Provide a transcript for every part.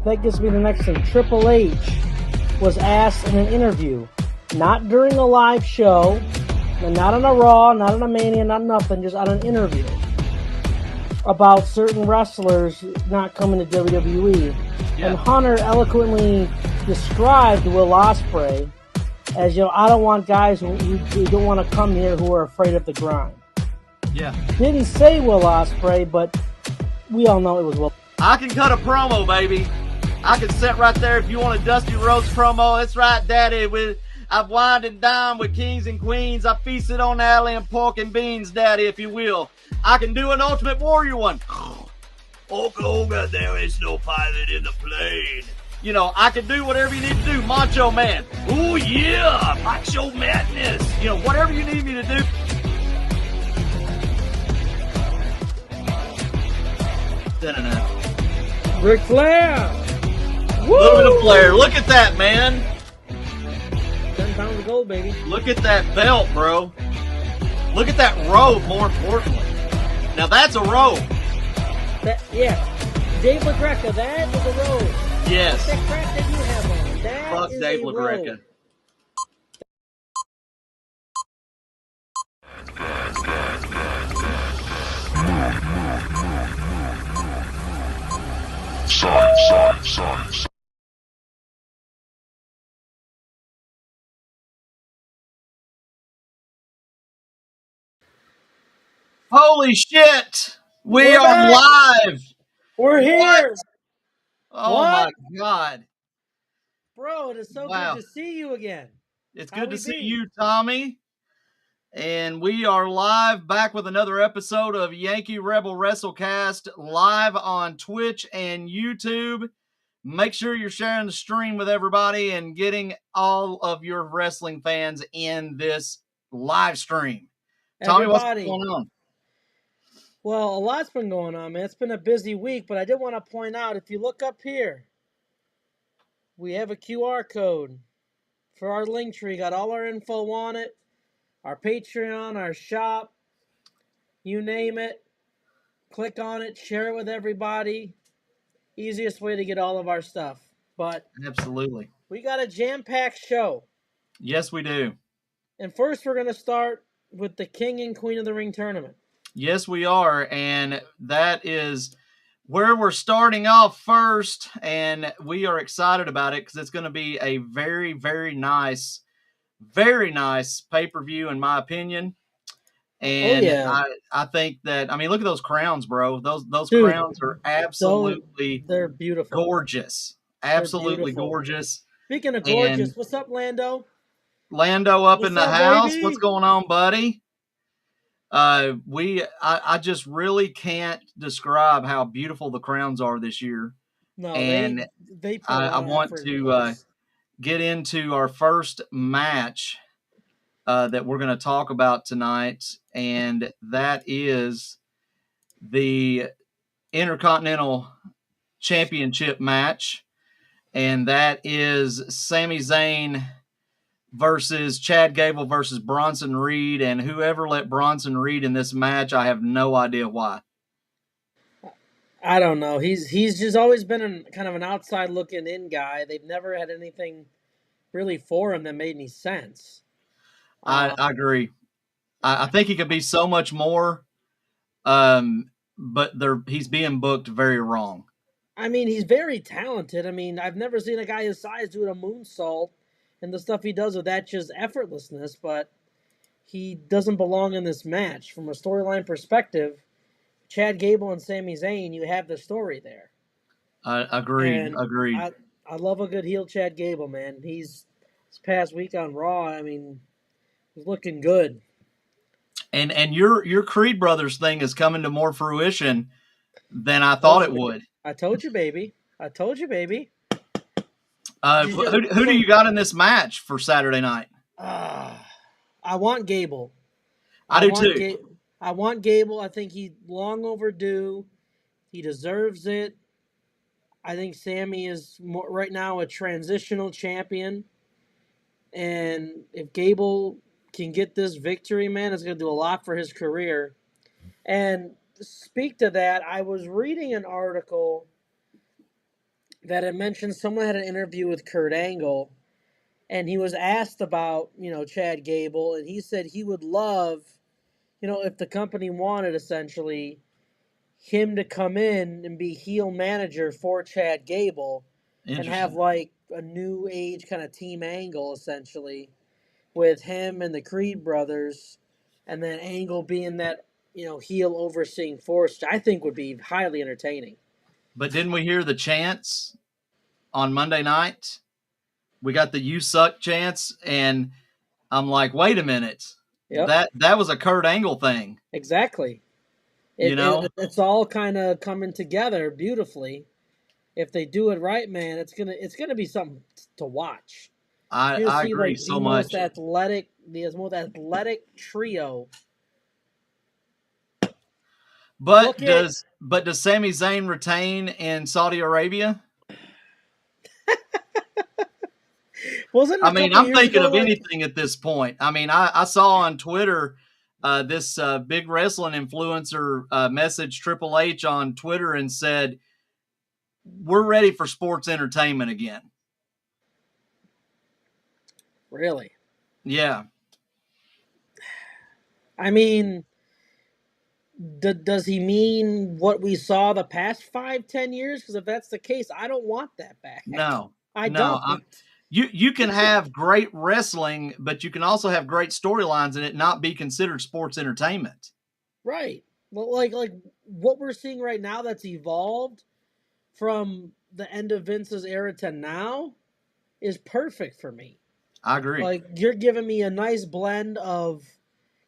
That gives me the next thing. Triple H was asked in an interview, not during a live show, not on a Raw, not on a Mania, not nothing, just on an interview, about certain wrestlers not coming to WWE. Yeah. And Hunter eloquently described Will Ospreay as, I don't want guys who don't want to come here who are afraid of the grind. Yeah. Didn't say Will Ospreay, but we all know it was Will. I can cut a promo, baby. I can sit right there. If you want a Dusty Rhodes promo, that's right, Daddy. I've wined and dined with kings and queens. I feasted on alley and pork and beans, Daddy, if you will. I can do an Ultimate Warrior one. Hulk Hogan, there is no pilot in the plane. I can do whatever you need to do. Macho Man. Ooh, yeah. Macho Madness. Whatever you need me to do. Ric Flair. A little bit of flair. Look at that, man. 10 pounds of gold, baby. Look at that belt, bro. Look at that robe, more importantly. Now, that's a robe. Yeah. Dave LaGreca, that is a robe. Yes. That crap that you have on. That Fuck is Dave a LaGreca. robe. Science. Holy shit! We're back. live! We're here! What? Oh what? My God. Bro, it is so good to see you again. It's good to see you, Tommy. And we are live, back with another episode of Yankee Rebel Wrestlecast, live on Twitch and YouTube. Make sure you're sharing the stream with everybody and getting all of your wrestling fans in this live stream. Tommy, what's going on? Well, a lot's been going on, man. It's been a busy week, but I did want to point out, if you look up here, we have a QR code for our link tree. Got all our info on it, our Patreon, our shop, you name it. Click on it, share it with everybody. Easiest way to get all of our stuff. But absolutely, we got a jam-packed show. Yes, we do. And first, we're going to start with the King and Queen of the Ring tournament. Yes, we are, and that is where we're starting off first, and we are excited about it because it's going to be a very, very nice pay-per-view, in my opinion. And I think that, look at those crowns, bro. Those crowns are absolutely they're beautiful. Gorgeous. Absolutely gorgeous. Speaking of gorgeous, what's up, Lando? Lando up in the house. Baby? What's going on, buddy? I just really can't describe how beautiful the crowns are this year. No, and I want to get into our first match that we're going to talk about tonight, and that is the Intercontinental Championship match, and that is Sami Zayn versus Chad Gable versus Bronson Reed, and whoever let Bronson Reed in this match, I have no idea why. I don't know. He's just always been kind of an outside looking in guy. They've never had anything really for him that made any sense. I agree. I think he could be so much more, but he's being booked very wrong. He's very talented. I've never seen a guy his size do a moonsault and the stuff he does with that just effortlessness, but he doesn't belong in this match. From a storyline perspective, Chad Gable and Sami Zayn, you have the story there. Agreed. I love a good heel Chad Gable, man. He's this past week on Raw, he's looking good. And your Creed Brothers thing is coming to more fruition than I thought it would. I told you, baby. Who do you got in this match for Saturday night? I want Gable. I do too. I want Gable. I think he's long overdue. He deserves it. I think Sami is right now a transitional champion. And if Gable can get this victory, man, it's going to do a lot for his career. And to speak to that, I was reading an article that it mentioned someone had an interview with Kurt Angle, and he was asked about, Chad Gable, and he said he would love, if the company wanted essentially him to come in and be heel manager for Chad Gable and have Interesting. like a new age kind of team angle essentially with him and the Creed brothers, and then Angle being that heel overseeing force, which I think would be highly entertaining. But didn't we hear the chants on Monday night? We got the "You Suck" chants, and I'm like, wait a minute, Yep, that was a Kurt Angle thing, exactly. you know. It's all kind of coming together beautifully. If they do it right, man, it's gonna be something to watch. You I see agree like so much. the most athletic trio. Look at But does Sami Zayn retain in Saudi Arabia? wasn't it I a mean, couple I'm years thinking ago of like anything at this point. I mean, I saw on Twitter this big wrestling influencer messaged Triple H on Twitter and said, "We're ready for sports entertainment again." really? Yeah. I mean, does he mean what we saw the past 5-10 years? Because if that's the case, I don't want that back. No. I No. don't. You can have great wrestling, but you can also have great storylines and it not be considered sports entertainment. Right. Well, like what we're seeing right now that's evolved from the end of Vince's era to now is perfect for me. I agree. Like you're giving me a nice blend of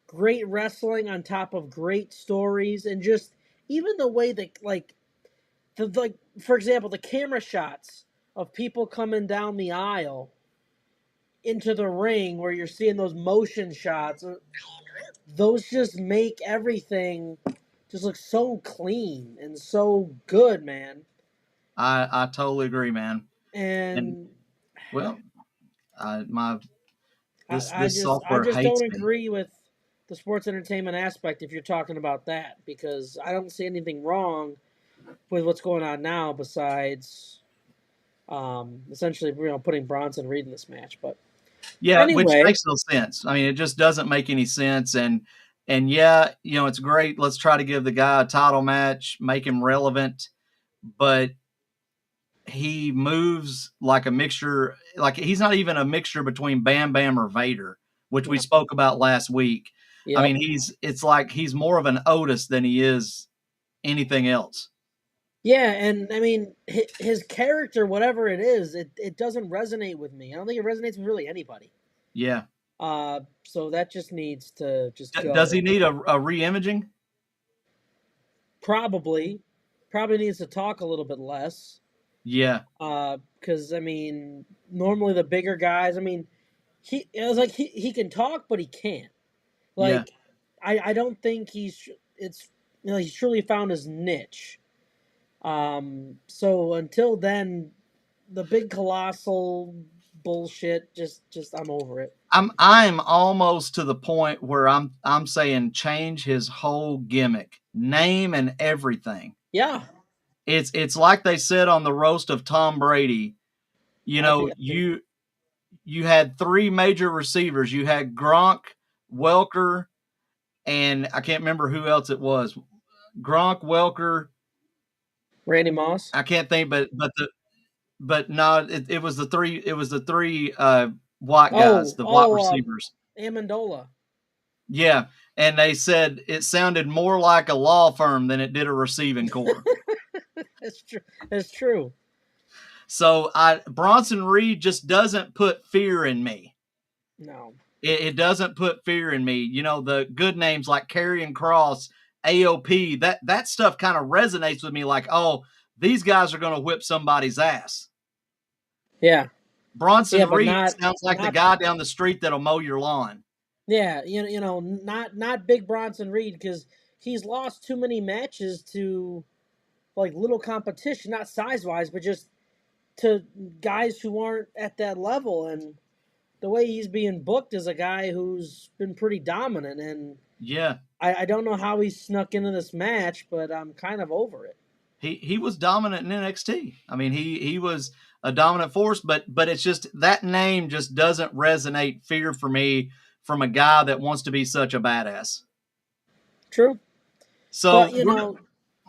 great wrestling on top of great stories, and just even the way that like for example the camera shots of people coming down the aisle into the ring where you're seeing those motion shots, those just make everything just look so clean and so good, man. I totally agree, man. And And well, my I, I this just I software just don't hates me. agree with the sports entertainment aspect if you're talking about that, because I don't see anything wrong with what's going on now besides essentially putting Bronson Reed in this match. But Yeah, which anyway, makes no sense. I mean, it just doesn't make any sense. And yeah, it's great. Let's try to give the guy a title match, make him relevant, but he moves like a mixture. Like he's not even a mixture between Bam Bam or Vader, which we no, spoke about last week. I yep. mean, it's like he's more of an Otis than he is anything else. Yeah, and I mean his character, whatever it is, it doesn't resonate with me. I don't think it resonates with really anybody. Yeah. So that just needs to just Does go. he need a re-imaging? Probably, probably needs to talk a little bit less. Yeah. Because I mean, normally the bigger guys, I mean, it was like he can talk, but he can't. Yeah. Like, I don't think he's truly found his niche. So until then, the big colossal bullshit, just I'm over it. I'm almost to the point where I'm saying change his whole gimmick, name and everything. Yeah, It's like they said on the roast of Tom Brady. I'd be happy. You had three major receivers. You had Gronk, Welker, and I can't remember who else it was. Gronk, Welker. Randy Moss. I can't think, but no, it was the three. It was the three white guys, Oh, the white oh, receivers. Amendola. Yeah, and they said it sounded more like a law firm than it did a receiving corps. That's true. That's true. So Bronson Reed just doesn't put fear in me. No. It doesn't put fear in me. The good names like Karrion Cross, AOP, that stuff kind of resonates with me. Like, oh, these guys are going to whip somebody's ass. Yeah. Yeah, Bronson but Reed sounds like the not guy down the street that'll mow your lawn. yeah, not big Bronson Reed, because he's lost too many matches to like little competition, not size wise, but just to guys who aren't at that level. And the way he's being booked is a guy who's been pretty dominant, and Yeah. I don't know how he snuck into this match, but I'm kind of over it. he was dominant in NXT. I mean, he was a dominant force, but it's just that name just doesn't resonate fear for me from a guy that wants to be such a badass. True. So But, you know,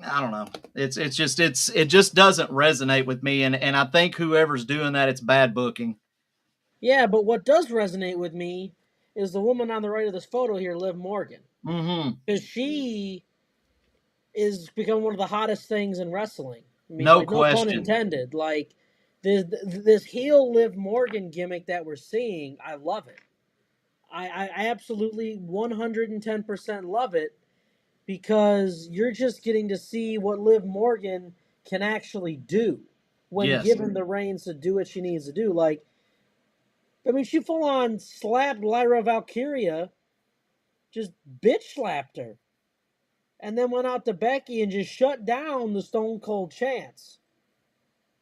I don't know. It just doesn't resonate with me, and I think whoever's doing that, it's bad booking. yeah, but what does resonate with me is the woman on the right of this photo here, Liv Morgan. Mm-hmm. Because she is becoming one of the hottest things in wrestling. I mean, No like, no pun question. intended. Like, this heel Liv Morgan gimmick that we're seeing, I love it. I absolutely 110% love it because you're just getting to see what Liv Morgan can actually do when Yes. given the reins to do what she needs to do. Like, I mean, she full on slapped Lyra Valkyria, just bitch slapped her, and then went out to Becky and just shut down the Stone Cold Chance.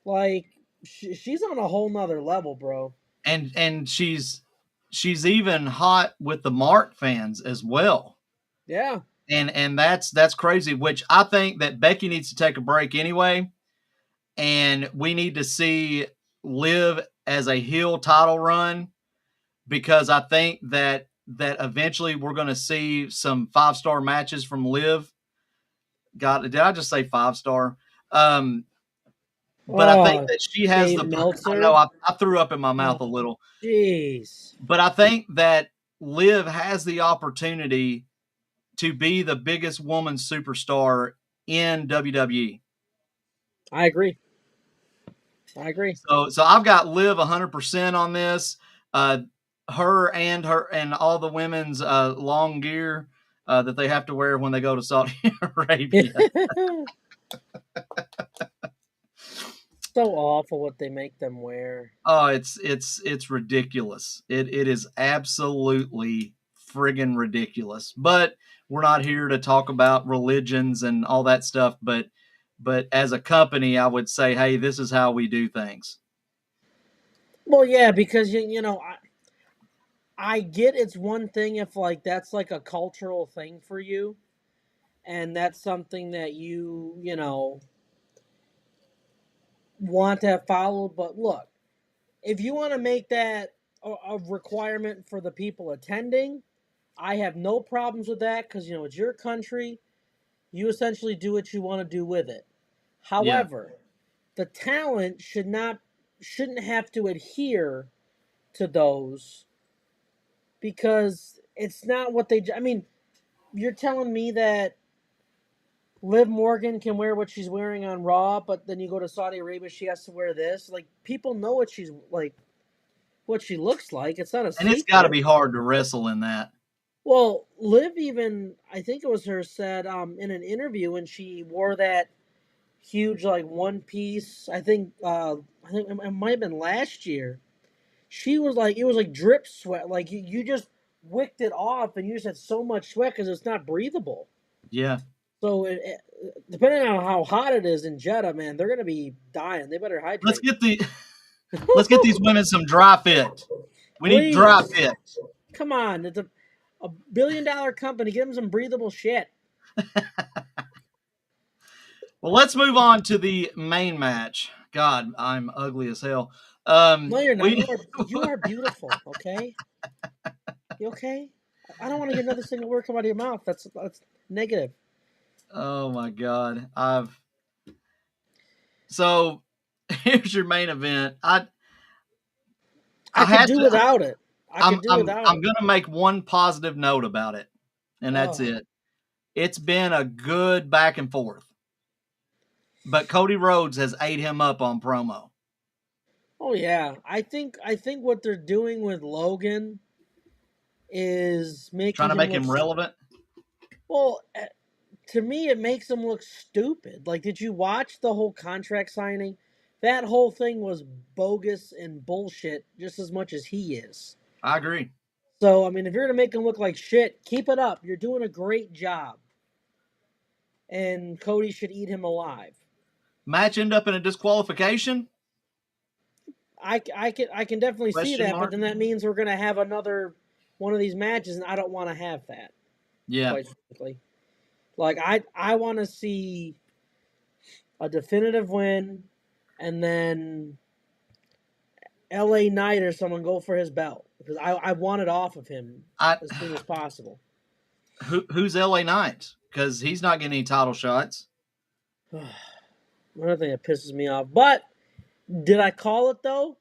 Like, she's on a whole nother level, bro. And she's even hot with the Mark fans as well. Yeah. And that's crazy, which I think that Becky needs to take a break anyway. And we need to see Liv as a heel title run, because I think that eventually we're going to see some 5-star matches from Liv. God, did I just say 5-star? But I think that she has Dave the. Meltzer. I know I threw up in my mouth a little. Jeez. But I think that Liv has the opportunity to be the biggest woman superstar in WWE. I agree. So I've got Liv 100% on this. Her and all the women's long gear that they have to wear when they go to Saudi Arabia. So awful what they make them wear. Oh, it's ridiculous. It is absolutely friggin' ridiculous. But we're not here to talk about religions and all that stuff. But as a company, I would say, hey, this is how we do things. Well, yeah, because you know, I get it's one thing if like that's like a cultural thing for you, and that's something that you know want to have followed. But look, if you want to make that a requirement for the people attending, I have no problems with that because you know it's your country. You essentially do what you want to do with it. However, the talent shouldn't have to adhere to those because it's not what they. I mean, you're telling me that Liv Morgan can wear what she's wearing on Raw, but then you go to Saudi Arabia, she has to wear this. Like people know what she's like, what she looks like. It's not a secret. And it's got to be hard to wrestle in that. Well, Liv even, I think it was her, said in an interview when she wore that huge like one piece. I think it might have been last year. She was like, it was like drip sweat. Like you just wicked it off, and you just had so much sweat because it's not breathable. Yeah. So depending on how hot it is in Jeddah, man, they're gonna be dying. They better hydrate. Let's get these women some dry fit. We need dry fit. Come on, it's a $1 billion company. Give them some breathable shit. Well, let's move on to the main match. God, I'm ugly as hell. No, you're not. You are beautiful. Okay. You okay? I don't want to hear another single word come out of your mouth. That's negative. Oh my God. So here's your main event. I could do without it. I'm gonna make one positive note about it, and that's it. It's been a good back and forth. But Cody Rhodes has ate him up on promo. Oh yeah. I think what they're doing with Logan is trying to make him relevant. Well, to me, it makes him look stupid. Like, did you watch the whole contract signing? That whole thing was bogus and bullshit just as much as he is. I agree. So, I mean, if you're going to make him look like shit, keep it up. You're doing a great job. And Cody should eat him alive. Match end up in a disqualification? I can definitely see that, but then that means we're going to have another one of these matches, and I don't want to have that. Yeah. Quite frankly. Like, I want to see a definitive win, and then LA Knight or someone go for his belt because I want it off of him as soon as possible. Who's LA Knight? Because he's not getting any title shots. Another thing that pisses me off. But did I call it though?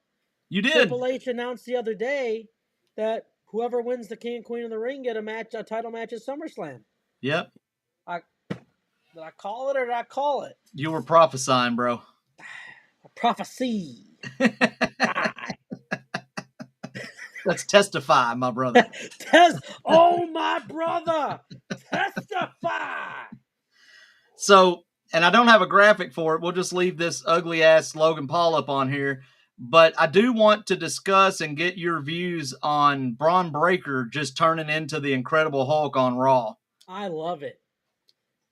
You did. Triple H announced the other day that whoever wins the King and Queen of the Ring get a title match at SummerSlam. Yep. Did I call it or did I call it? You were prophesying, bro. A prophecy. Let's testify, my brother. Oh, my brother. Testify. So, and I don't have a graphic for it. We'll just leave this ugly ass Logan Paul up on here. But I do want to discuss and get your views on Braun Breaker just turning into the Incredible Hulk on Raw. I love it.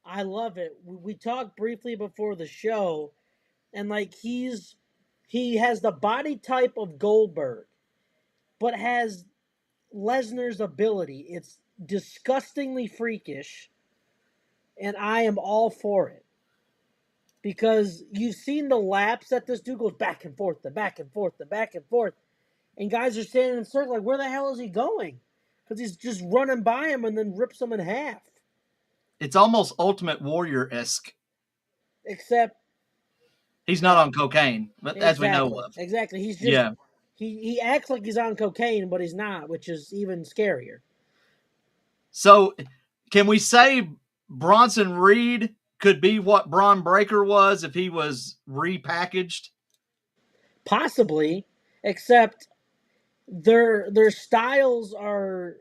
I love it. We talked briefly before the show, and like he has the body type of Goldberg, but has Lesnar's ability. It's disgustingly freakish, and I am all for it. Because you've seen the laps that this dude goes back and forth, the back and forth, the back and forth. And guys are standing in a circle like, where the hell is he going? Because he's just running by him and then rips them in half. It's almost Ultimate Warrior-esque. Except he's not on cocaine, but exactly, as we know of. Exactly. He's just he acts like he's on cocaine, but he's not, which is even scarier. So, can we say Bronson Reed could be what Braun Breaker was if he was repackaged? Possibly, except their styles are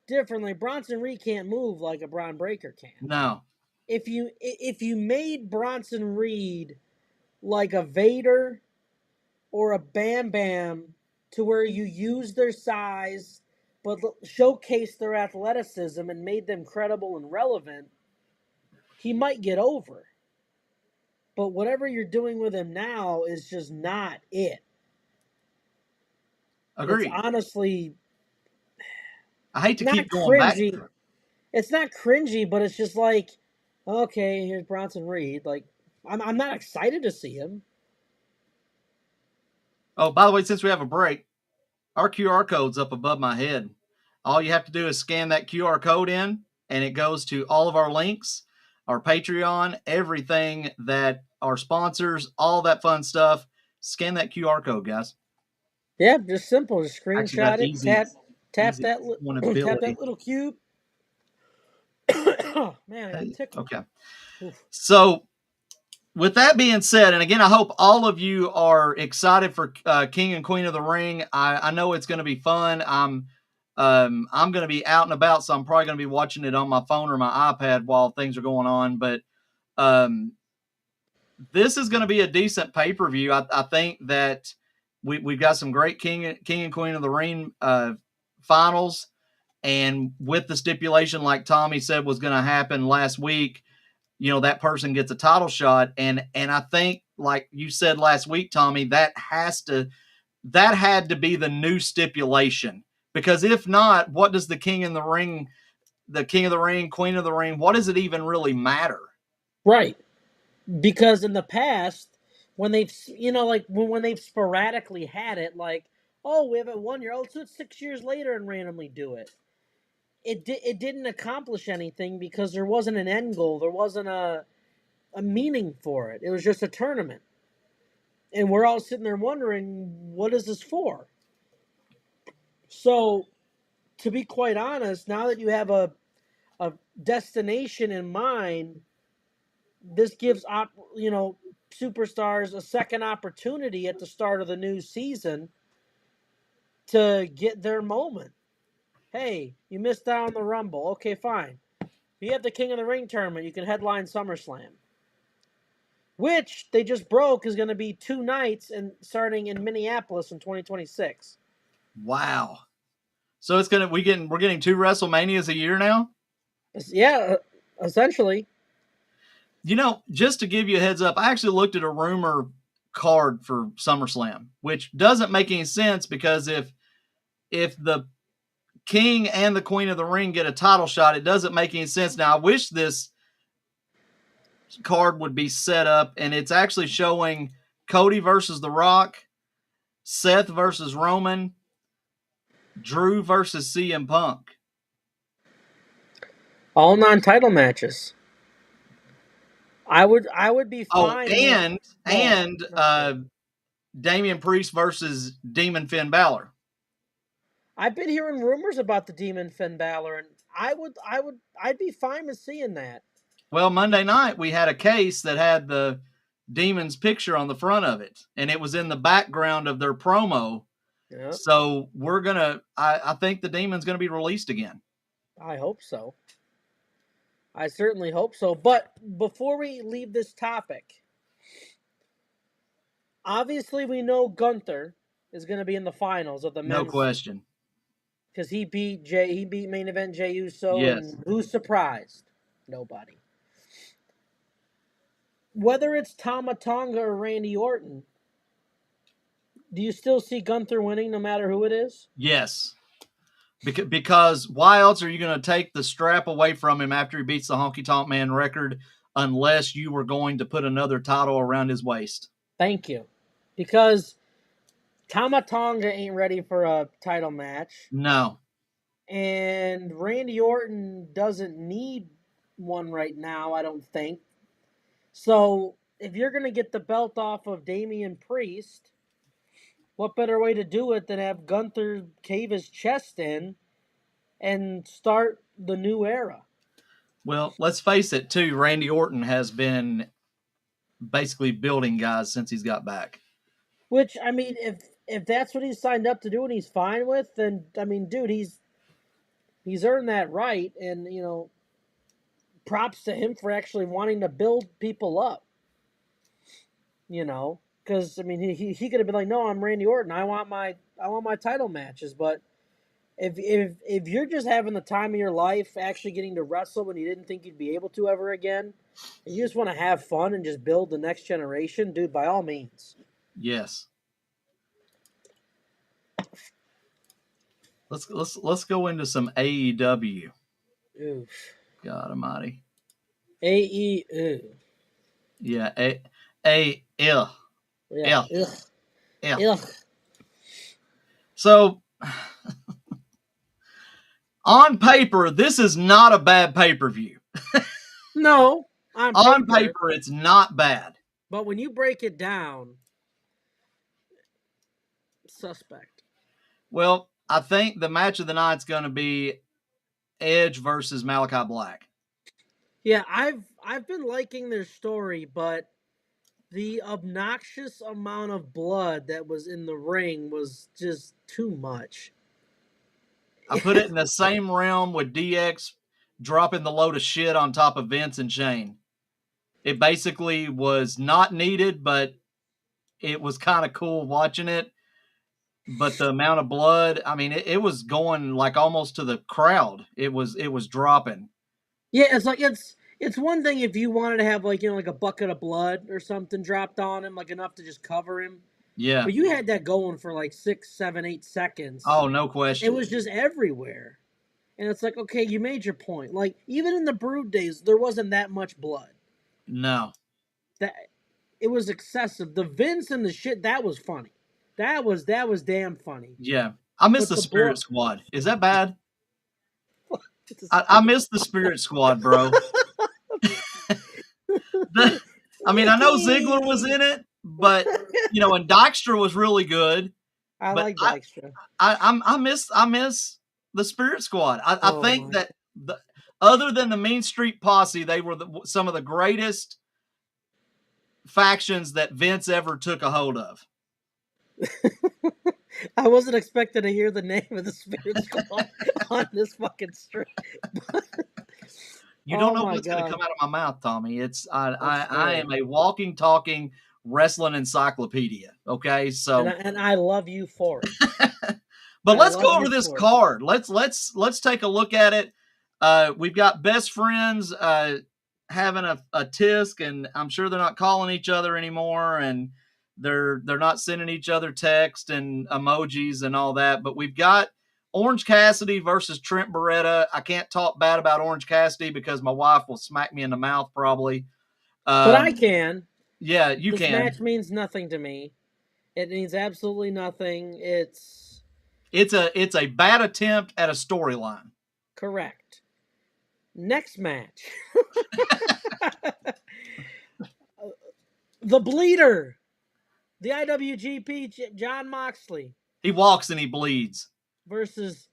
different. Like Bronson Reed can't move like a Braun Breaker can. No. If you made Bronson Reed like a Vader or a Bam Bam to where you use their size but showcase their athleticism and made them credible and relevant, he might get over. But whatever you're doing with him now is just not it. Agreed. It's honestly, I hate to keep going back. It's not cringy, but it's just like, okay, here's Bronson Reed. Like, I'm not excited to see him. Oh, by the way, since we have a break, our QR code's up above my head. All you have to do is scan that QR code in, and it goes to all of our links, our Patreon, everything that our sponsors, all that fun stuff. Scan that QR code, guys. Yeah, just simple. Just screenshot it, tap that little cube. Oh, man, I got tickled. Okay. Oof. So, with that being said, and again, I hope all of you are excited for King and Queen of the Ring. I know it's going to be fun. I'm going to be out and about, so I'm probably going to be watching it on my phone or my iPad while things are going on. But this is going to be a decent pay-per-view. I think that we've got some great King and Queen of the Ring finals. And with the stipulation, like Tommy said was going to happen last week, that person gets a title shot. And I think, like you said last week, Tommy, that had to be the new stipulation. Because if not, what does the King of the Ring, Queen of the Ring, what does it even really matter? Right. Because in the past, when they've, when they've sporadically had it, like, oh, we have a 1-year-old, so it's 6 years later and randomly do it. It didn't accomplish anything because there wasn't an end goal. There wasn't a meaning for it. It was just a tournament. And we're all sitting there wondering, what is this for? So, to be quite honest, now that you have a destination in mind, this gives superstars a second opportunity at the start of the new season to get their moment. Hey, you missed out on the Rumble. Okay, fine. You have the King of the Ring tournament. You can headline SummerSlam, which they just broke is going to be 2 nights and starting in Minneapolis in 2026. Wow! So we're getting 2 WrestleManias a year now. Yeah, essentially. Just to give you a heads up, I actually looked at a rumor card for SummerSlam, which doesn't make any sense because if the King and the Queen of the Ring get a title shot, it doesn't make any sense. Now, I wish this card would be set up, and it's actually showing Cody versus The Rock, Seth versus Roman, Drew versus CM Punk. All non-title matches. I would be fine. Damian Priest versus Demon Finn Balor. I've been hearing rumors about the Demon Finn Balor, and I'd be fine with seeing that. Well, Monday night we had a case that had the Demon's picture on the front of it, and it was in the background of their promo. Yep. So I think the Demon's gonna be released again. I hope so. I certainly hope so. But before we leave this topic, obviously we know Gunther is going to be in the finals of the men's. No question. Because he beat main event Jey Uso, yes. And who's surprised? Nobody. Whether it's Tama Tonga or Randy Orton, do you still see Gunther winning no matter who it is? Yes. Because why else are you going to take the strap away from him after he beats the Honky Tonk Man record unless you were going to put another title around his waist? Thank you. Because Tama Tonga ain't ready for a title match. No. And Randy Orton doesn't need one right now, I don't think. So if you're going to get the belt off of Damian Priest, what better way to do it than have Gunther cave his chest in and start the new era? Well, let's face it, too. Randy Orton has been basically building guys since he's got back. Which, I mean, if that's what he's signed up to do and he's fine with, then, I mean, dude, he's earned that right. And, you know, props to him for actually wanting to build people up. You know, because, I mean, he could have been like, no, I'm Randy Orton. I want my title matches. But if you're just having the time of your life actually getting to wrestle when you didn't think you'd be able to ever again, and you just want to have fun and just build the next generation, dude, by all means. Yes. Let's go into some AEW. Oof. God almighty. AEW. Yeah, Yeah. Ugh. So, on paper, this is not a bad pay-per-view. No. On paper, it's not bad. But when you break it down, suspect. Well, I think the match of the night's going to be Edge versus Malachi Black. Yeah, I've been liking their story, but the obnoxious amount of blood that was in the ring was just too much. I put it in the same realm with DX dropping the load of shit on top of Vince and Shane. It basically was not needed, but it was kind of cool watching it. But the amount of blood, I mean, it was going like almost to the crowd. It was dropping. Yeah, it's like it's one thing if you wanted to have like a bucket of blood or something dropped on him, like enough to just cover him. Yeah. But you had that going for like 6, 7, 8 seconds. Oh, no question. It was just everywhere. And it's like, okay, you made your point. Like, even in the Brood days, there wasn't that much blood. No. It was excessive. The Vince and the shit, that was funny. That was damn funny. Yeah. I miss the Spirit Squad. Is that bad? I miss the Spirit Squad, bro. I mean, I know Ziggler was in it, but and Dykstra was really good. I like Dykstra. I miss the Spirit Squad. I think that other than the Mean Street Posse, they were some of the greatest factions that Vince ever took a hold of. I wasn't expecting to hear the name of the Spirit Squad on this fucking stream. You don't know what's going to come out of my mouth, Tommy. I am a walking, talking wrestling encyclopedia. Okay, so and I love you for it. But let's go over this card. Let's take a look at it. We've got best friends having a tisk, and I'm sure they're not calling each other anymore, and they're not sending each other text and emojis and all that. But we've got Orange Cassidy versus Trent Beretta. I can't talk bad about Orange Cassidy because my wife will smack me in the mouth probably. But I can. Yeah, you This can. match means nothing to me. It means absolutely nothing. It's a bad attempt at a storyline. correct. Next match. The Bleeder. The IWGP John Moxley He walks and he bleeds. versus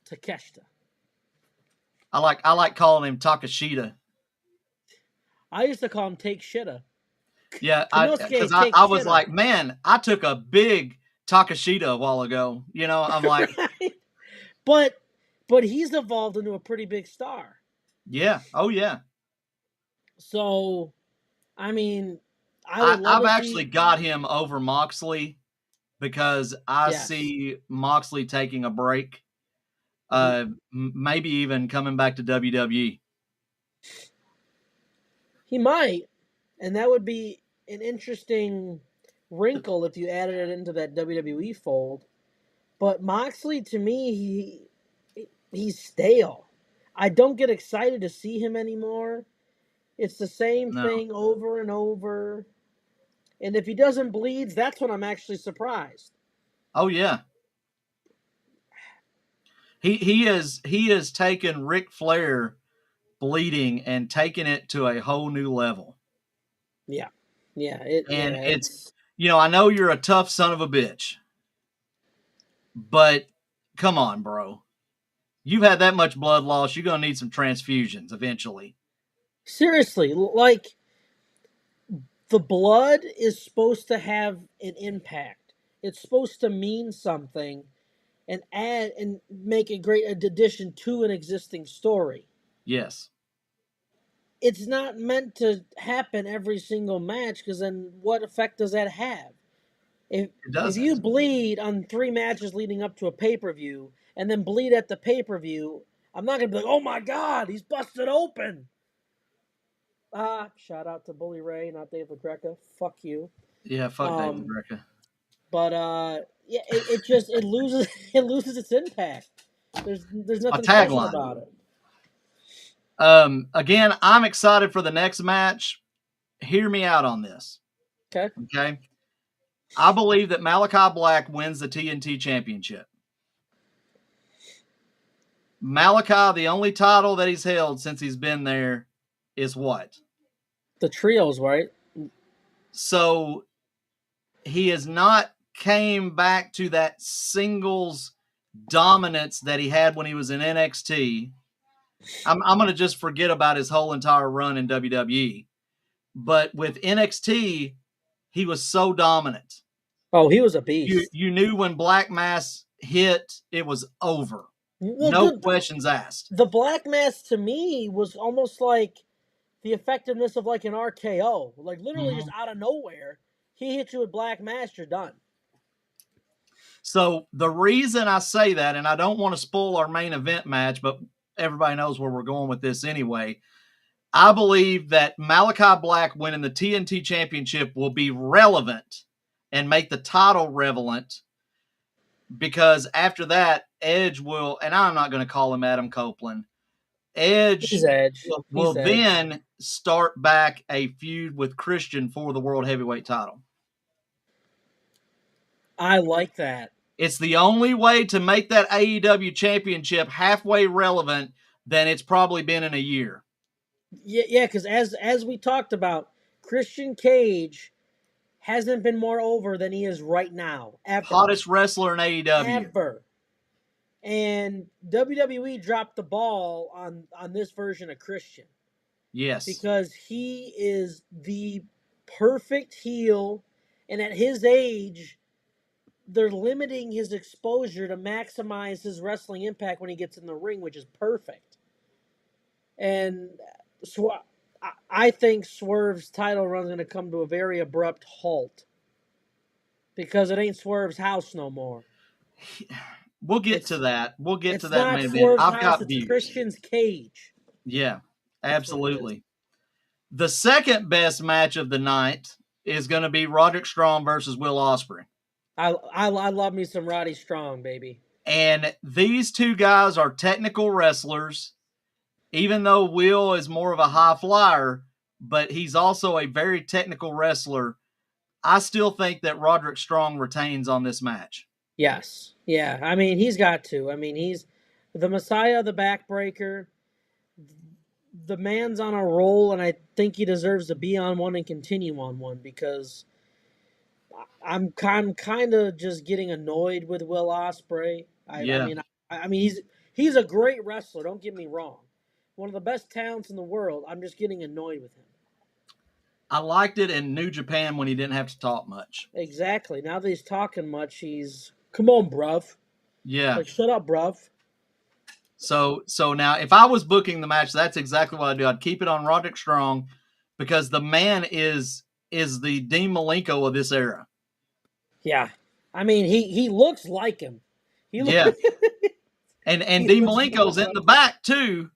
Takeshita. I like calling him Takeshita. I used to call him Take Shitta. Yeah, because Take I was Shitta. like, man, I took a big Takeshita a while ago. You know, I'm like, right? But he's evolved into a pretty big star. yeah, oh yeah. So, I mean, I've actually got him over Moxley because I Yes. see Moxley taking a break, maybe even coming back to WWE. He might, and that would be an interesting wrinkle if you added it into that WWE fold. But Moxley, to me, he's stale. I don't get excited to see him anymore. It's the same thing over and over. And if he doesn't bleed, that's when I'm actually surprised. Oh yeah. He has taken Ric Flair bleeding and taken it to a whole new level. Yeah. Yeah. It's I know you're a tough son of a bitch, but come on, bro. You've had that much blood loss, you're gonna need some transfusions eventually. Seriously, like the blood is supposed to have an impact. It's supposed to mean something and add and make a great addition to an existing story. Yes. It's not meant to happen every single match because then what effect does that have? If you bleed on 3 matches leading up to a pay-per-view and then bleed at the pay-per-view, I'm not going to be like, oh my God, he's busted open. Shout out to Bully Ray, not Dave LaGreca. Fuck you. Yeah, fuck Dave LaGreca. But yeah, it loses its impact. There's nothing special about it. Again, I'm excited for the next match. Hear me out on this. Okay. I believe that Malachi Black wins the TNT Championship. Malachi, the only title that he's held since he's been there is what? The trios, right? So he has not came back to that singles dominance that he had when he was in NXT. I'm going to just forget about his whole entire run in WWE. But with NXT, he was so dominant. Oh, he was a beast. You knew when Black Mass hit, it was over. Well, no questions asked. The Black Mass to me was almost like the effectiveness of like an RKO. Like literally just out of nowhere, he hit you with Black Mass, you're done. So the reason I say that, and I don't want to spoil our main event match, but everybody knows where we're going with this anyway. I believe that Malachi Black winning the TNT Championship will be relevant and make the title relevant because after that, Edge will, and I'm not going to call him Adam Copeland, Edge will then start back a feud with Christian for the World Heavyweight title. I like that. It's the only way to make that AEW Championship halfway relevant than it's probably been in a year. Yeah, because as we talked about, Christian Cage hasn't been more over than he is right now. Ever. Hottest wrestler in AEW. Ever. And WWE dropped the ball on this version of Christian. Yes. Because he is the perfect heel, and at his age, they're limiting his exposure to maximize his wrestling impact when he gets in the ring, which is perfect. And so I think Swerve's title run is going to come to a very abrupt halt because it ain't Swerve's house no more. We'll get to that. We'll get to that main event. I've got views. Christian's cage. Yeah, absolutely. The second best match of the night is going to be Roderick Strong versus Will Ospreay. I love me some Roddy Strong, baby. And these two guys are technical wrestlers. Even though Will is more of a high flyer, but he's also a very technical wrestler. I still think that Roderick Strong retains on this match. Yes. Yeah. I mean, he's got to. I mean, he's the Messiah of the backbreaker. The man's on a roll, and I think he deserves to be on one and continue on one because I'm kind of just getting annoyed with Will Ospreay. Yeah. I mean, he's a great wrestler. Don't get me wrong, one of the best talents in the world. I'm just getting annoyed with him. I liked it in New Japan when he didn't have to talk much. Exactly. Now that he's talking much, he's come on, bruv. Yeah. Like, shut up, bruv. So now, if I was booking the match, that's exactly what I'd do. I'd keep it on Roderick Strong because the man is the Dean Malenko of this era. Yeah. I mean, he looks like him. Yeah. And Dean Malenko's in the back too.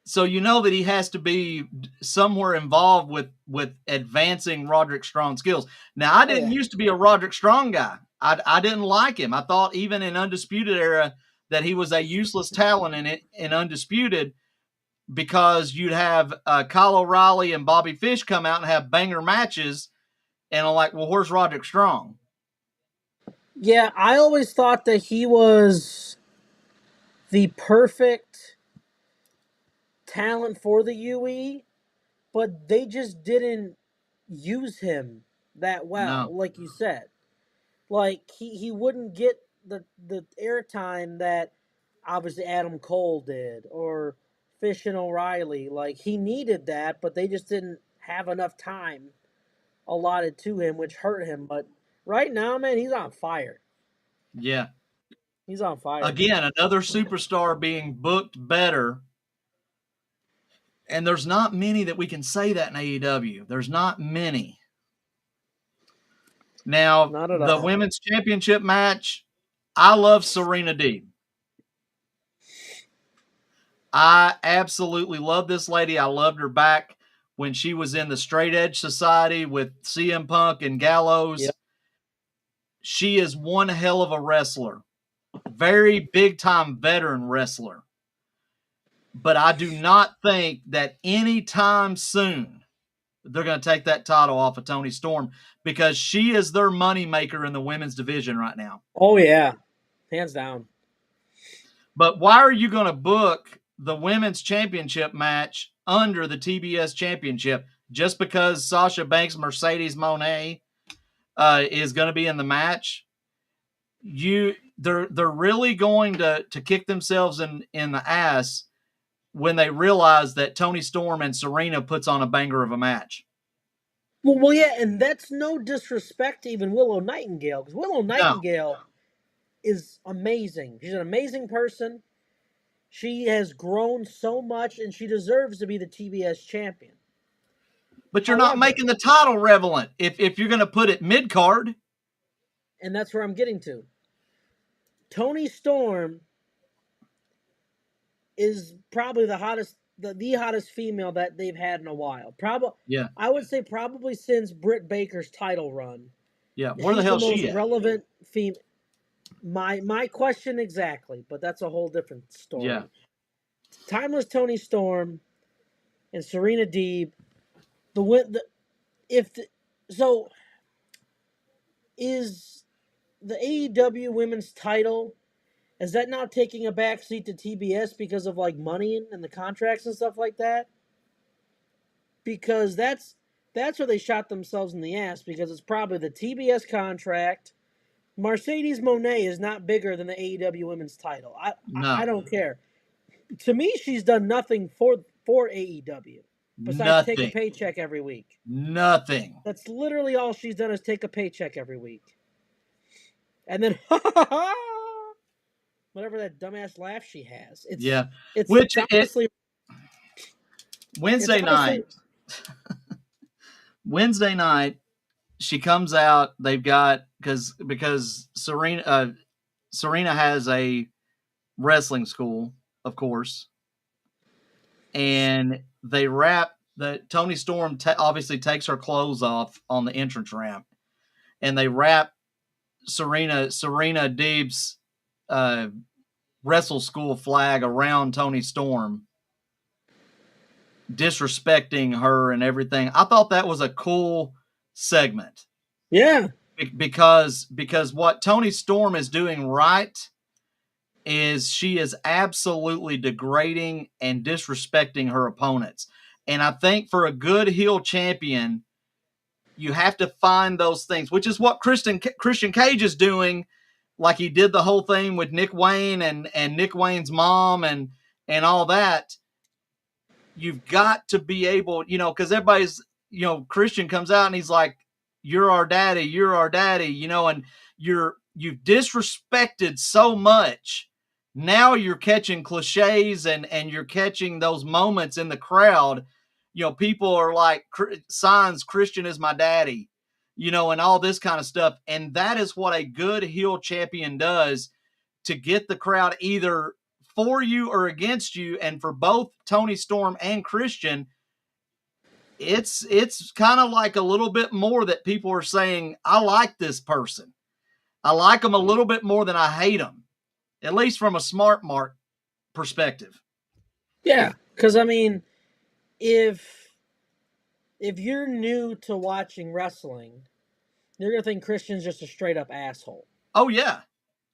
So you know that he has to be somewhere involved with advancing Roderick Strong's skills. Now, I didn't used to be a Roderick Strong guy. I didn't like him. I thought even in Undisputed Era that he was a useless talent in Undisputed because you'd have Kyle O'Reilly and Bobby Fish come out and have banger matches. And I'm like, well, where's Roderick Strong? Yeah, I always thought that he was the perfect talent for the UE, but they just didn't use him that well, No. like you said. Like he wouldn't get the airtime that obviously Adam Cole did or Fish and O'Reilly. Like he needed that, but they just didn't have enough time allotted to him, which hurt him. But right now, man, he's on fire. Yeah. He's on fire. Again, another superstar being booked better. And there's not many that we can say that in AEW. There's not many. Now, the women's championship match, I love Serena Deeb. I absolutely love this lady. I loved her back when she was in the Straight Edge Society with CM Punk and Gallows. Yep. She is one hell of a wrestler. Very big-time veteran wrestler. But I do not think that anytime soon they're going to take that title off of Toni Storm because she is their moneymaker in the women's division right now. Oh, yeah. Hands down. But why are you going to book the women's championship match under the TBS championship just because Sasha Banks Mercedes Moné is going to be in the match? They're really going to kick themselves in the ass when they realize that Toni Storm and Serena puts on a banger of a match. Well, yeah, and that's no disrespect to even Willow Nightingale, because Willow Nightingale is amazing. She's an amazing person. She has grown so much, and she deserves to be the TBS champion. But you're not making the title relevant if you're going to put it mid-card. And that's where I'm getting to. Toni Storm is probably the hottest female that they've had in a while. Yeah. I would say probably since Britt Baker's title run. Yeah, where the hell is she at? She's the most relevant female. My question exactly, but that's a whole different story. Yeah. Timeless Toni Storm and Serena Deeb. Is the AEW women's title, is that now taking a backseat to TBS because of like money and the contracts and stuff like that? Because that's where they shot themselves in the ass, because it's probably the TBS contract. Mercedes Moné is not bigger than the AEW women's title. I don't care. To me, she's done nothing for AEW besides take a paycheck every week. Nothing. That's literally all she's done, is take a paycheck every week. And then whatever that dumbass laugh she has. Wednesday night. Wednesday night, she comes out. They've got because Serena has a wrestling school, of course, and they wrap the Toni Storm obviously takes her clothes off on the entrance ramp, and they wrap Serena Deeb's wrestle school flag around Toni Storm. disrespecting her and everything. I thought that was a cool segment. Yeah. Because what Toni Storm is doing right is she is absolutely degrading and disrespecting her opponents. And I think for a good heel champion, you have to find those things, which is what Christian Cage is doing. Like he did the whole thing with Nick Wayne and Nick Wayne's mom and all that. You've got to be able, because everybody's, Christian comes out and he's like, you're our daddy, and you've disrespected so much. Now you're catching cliches and you're catching those moments in the crowd. People are like, signs, Christian is my daddy, and all this kind of stuff. And that is what a good heel champion does to get the crowd either for you or against you. And for both Toni Storm and Christian, it's kind of like a little bit more that people are saying, I like this person. I like them a little bit more than I hate them, at least from a smart mark perspective. Yeah, because I mean, if you're new to watching wrestling, you're gonna think Christian's just a straight up asshole. Oh yeah.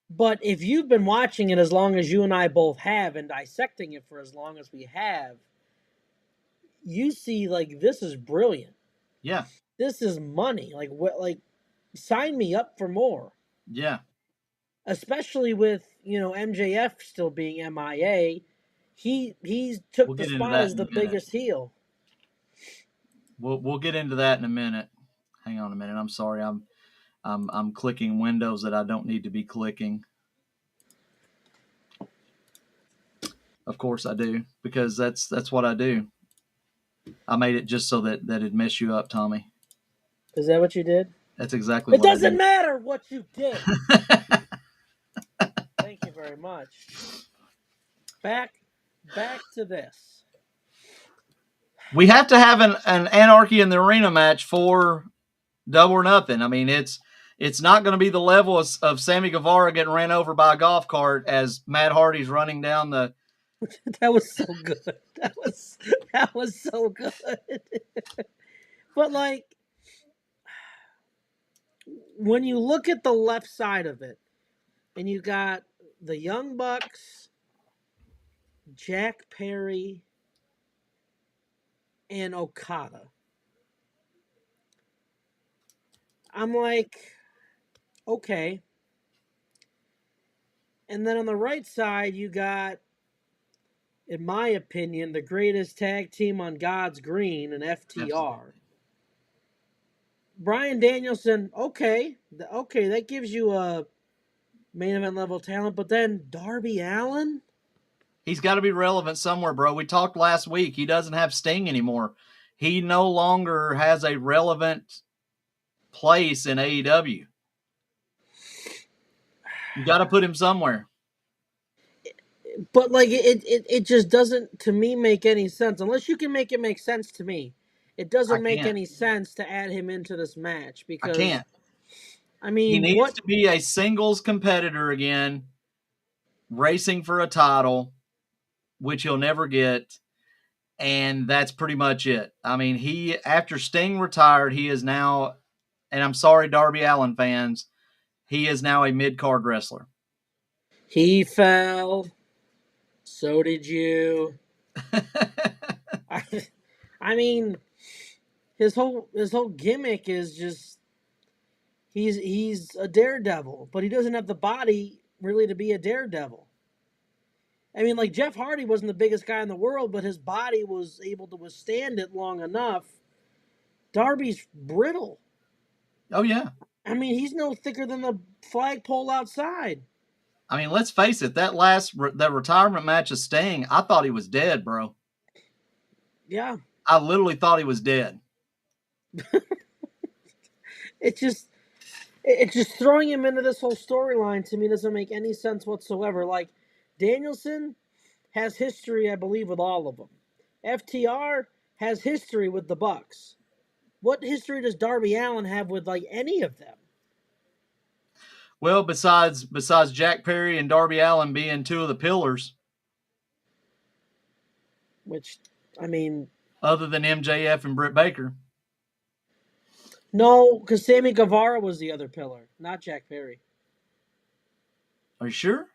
But if you've been watching it as long as you and I both have and dissecting it for as long as we have, you see like this is brilliant. Yeah. This is money. Like what? Like sign me up for more. Yeah. Especially with MJF still being MIA, he took the spot as the biggest heel. We'll get into that in a minute. Hang on a minute. I'm sorry. I'm clicking windows that I don't need to be clicking. Of course I do, because that's what I do. I made it just so that it'd mess you up, Tommy. Is that what you did? That's exactly what I did. It doesn't matter what you did. Thank you very much. Back to this. We have to have an Anarchy in the Arena match for Double or Nothing. I mean, it's not going to be the level of Sammy Guevara getting ran over by a golf cart as Matt Hardy's running down the. That was so good. That was so good. But like, when you look at the left side of it, and you got the Young Bucks, Jack Perry, and Okada, I'm like, okay. And then on the right side, you got, in my opinion, the greatest tag team on God's green, an FTR. Absolutely. Bryan Danielson, okay, that gives you a main event level talent, but then Darby Allin? He's got to be relevant somewhere, bro. We talked last week. He doesn't have Sting anymore. He no longer has a relevant place in AEW. You got to put him somewhere. But like it just doesn't, to me, make any sense unless you can make it make sense to me. It doesn't make any sense to add him into this match because I can't. I mean, he needs to be a singles competitor again, racing for a title, which he'll never get, and that's pretty much it. I mean, after Sting retired, he is now, and I'm sorry, Darby Allin fans, he is now a mid-card wrestler. He fell. So did you. I mean, his whole gimmick is just he's a daredevil, but he doesn't have the body really to be a daredevil. I mean, like Jeff Hardy wasn't the biggest guy in the world, but his body was able to withstand it long enough. Darby's brittle. Oh yeah. I mean, he's no thicker than the flagpole outside. I mean, let's face it. That retirement match of Sting, I thought he was dead, bro. Yeah. I literally thought he was dead. It's just throwing him into this whole storyline to me doesn't make any sense whatsoever. Like, Danielson has history, I believe, with all of them. FTR has history with the Bucks. What history does Darby Allin have with like any of them? Well, besides Jack Perry and Darby Allin being two of the pillars. Which, I mean, other than MJF and Britt Baker. No, because Sammy Guevara was the other pillar, not Jack Perry. Are you sure?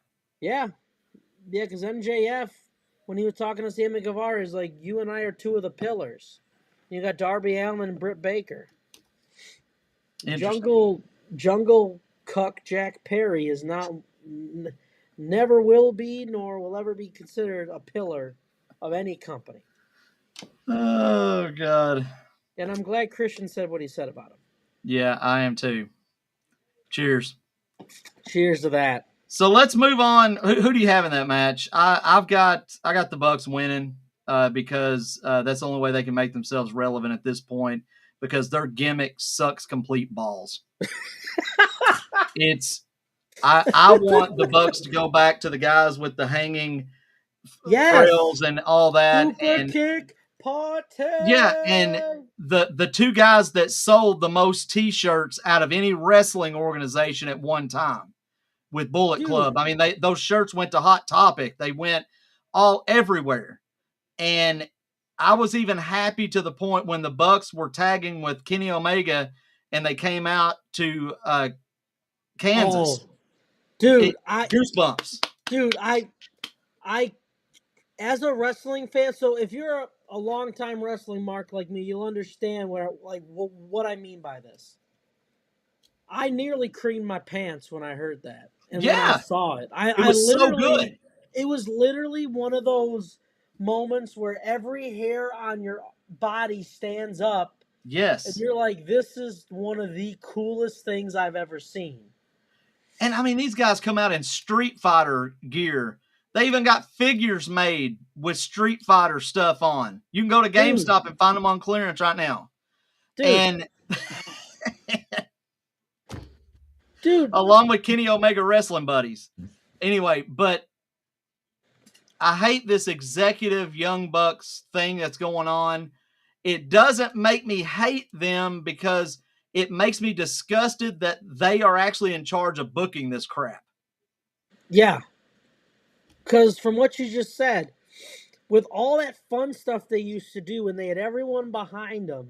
Yeah, because MJF, when he was talking to Sammy Guevara, is like, you and I are two of the pillars. You got Darby Allin and Britt Baker. Jungle Cuck Jack Perry is not, never will be, nor will ever be considered a pillar of any company. Oh, God. And I'm glad Christian said what he said about him. Yeah, I am too. Cheers. Cheers to that. So let's move on. Who do you have in that match? I got the Bucks winning because that's the only way they can make themselves relevant at this point, because their gimmick sucks complete balls. I want the Bucks to go back to the guys with the hanging trails and all that. Super kick party. Yeah, and the two guys that sold the most T-shirts out of any wrestling organization at one time with Bullet Club. I mean, those shirts went to Hot Topic. They went everywhere. And I was even happy to the point when the Bucks were tagging with Kenny Omega and they came out to Kansas. Oh, dude, goosebumps. Dude, I as a wrestling fan, so if you're a long-time wrestling mark like me, you'll understand what I mean by this. I nearly creamed my pants when I heard that. And when I saw it. It was so good. It was literally one of those moments where every hair on your body stands up. Yes. And you're like, this is one of the coolest things I've ever seen. And I mean, these guys come out in Street Fighter gear. They even got figures made with Street Fighter stuff on. You can go to GameStop and find them on clearance right now. And along with Kenny Omega wrestling buddies. Anyway, but I hate this executive Young Bucks thing that's going on. It doesn't make me hate them because it makes me disgusted that they are actually in charge of booking this crap. Yeah. Because from what you just said, with all that fun stuff they used to do and they had everyone behind them,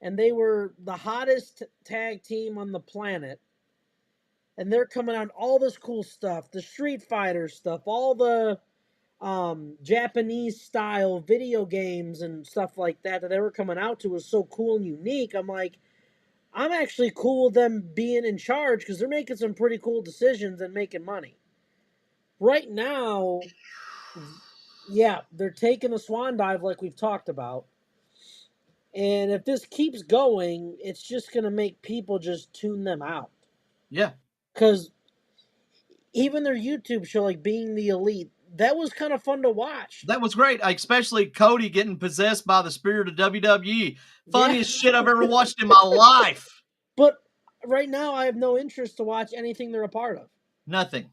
and they were the hottest tag team on the planet, and they're coming out all this cool stuff, the Street Fighter stuff, all the Japanese style video games and stuff like that they were coming out to was so cool and unique. I'm like, I'm actually cool with them being in charge because they're making some pretty cool decisions and making money. Right now, yeah, they're taking a swan dive like we've talked about. And if this keeps going, it's just going to make people just tune them out. Yeah. Because even their YouTube show, like Being the Elite, that was kind of fun to watch. That was great, especially Cody getting possessed by the spirit of WWE. Funniest shit I've ever watched in my life. But right now, I have no interest to watch anything they're a part of. Nothing.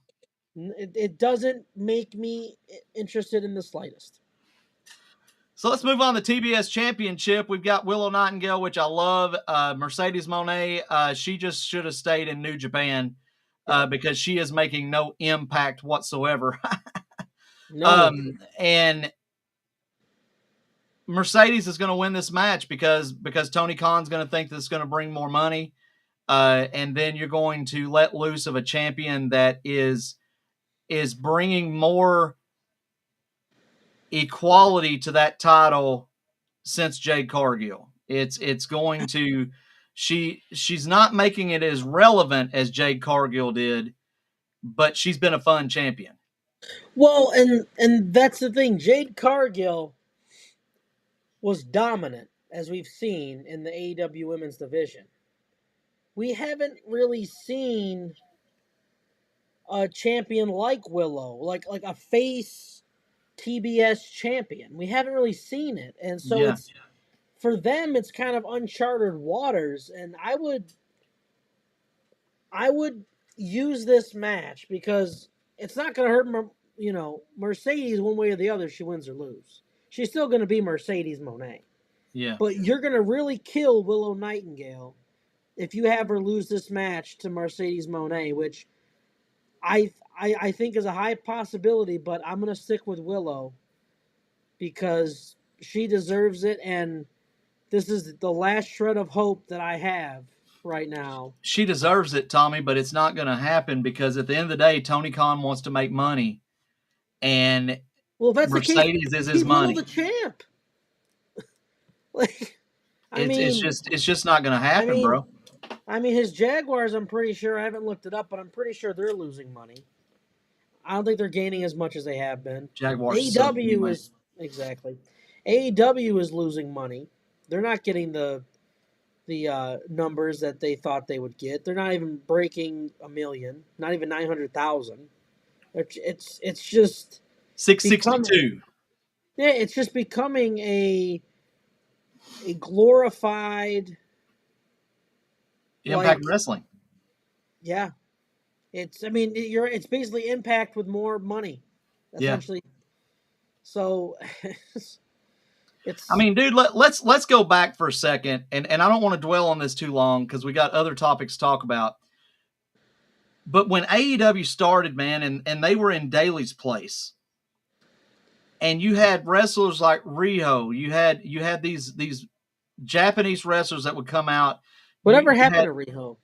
It doesn't make me interested in the slightest. So let's move on to the TBS Championship. We've got Willow Nightingale, which I love. Mercedes Moné, she just should have stayed in New Japan because she is making no impact whatsoever. No. And Mercedes is going to win this match because Tony Khan's going to think that it's going to bring more money. And then you're going to let loose of a champion that is bringing more equality to that title since Jade Cargill. It's going to she's not making it as relevant as Jade Cargill did, but she's been a fun champion. Well, and that's the thing. Jade Cargill was dominant, as we've seen in the AEW Women's Division. We haven't really seen a champion like Willow, like a face TBS champion. We haven't really seen it. And so for them, it's kind of uncharted waters. And I would use this match because it's not going to hurt, Mercedes one way or the other. She wins or lose. She's still going to be Mercedes Moné. Yeah. But you're going to really kill Willow Nightingale if you have her lose this match to Mercedes Moné, which I think is a high possibility, but I'm going to stick with Willow because she deserves it, and this is the last shred of hope that I have right now. She deserves it, Tommy, but it's not going to happen because at the end of the day, Tony Khan wants to make money, and Well, if that's the case, Mercedes is his keep Willow money. the champ. Like, It's just not going to happen, bro. I mean, his Jaguars, I'm pretty sure, I haven't looked it up, but I'm pretty sure they're losing money. I don't think they're gaining as much as they have been. Jaguars suck anyway. AEW is losing money. They're not getting the numbers that they thought they would get. They're not even breaking 1 million, not even 900,000. It's just 662. Yeah, it's just becoming a glorified Impact Wrestling. Yeah, it's basically Impact with more money, essentially. Yeah. So I mean, dude, let's go back for a second, and I don't want to dwell on this too long because we got other topics to talk about. But when AEW started, man, and they were in Daly's place, and you had wrestlers like Riho, you had these Japanese wrestlers that would come out. Whatever happened to Riho?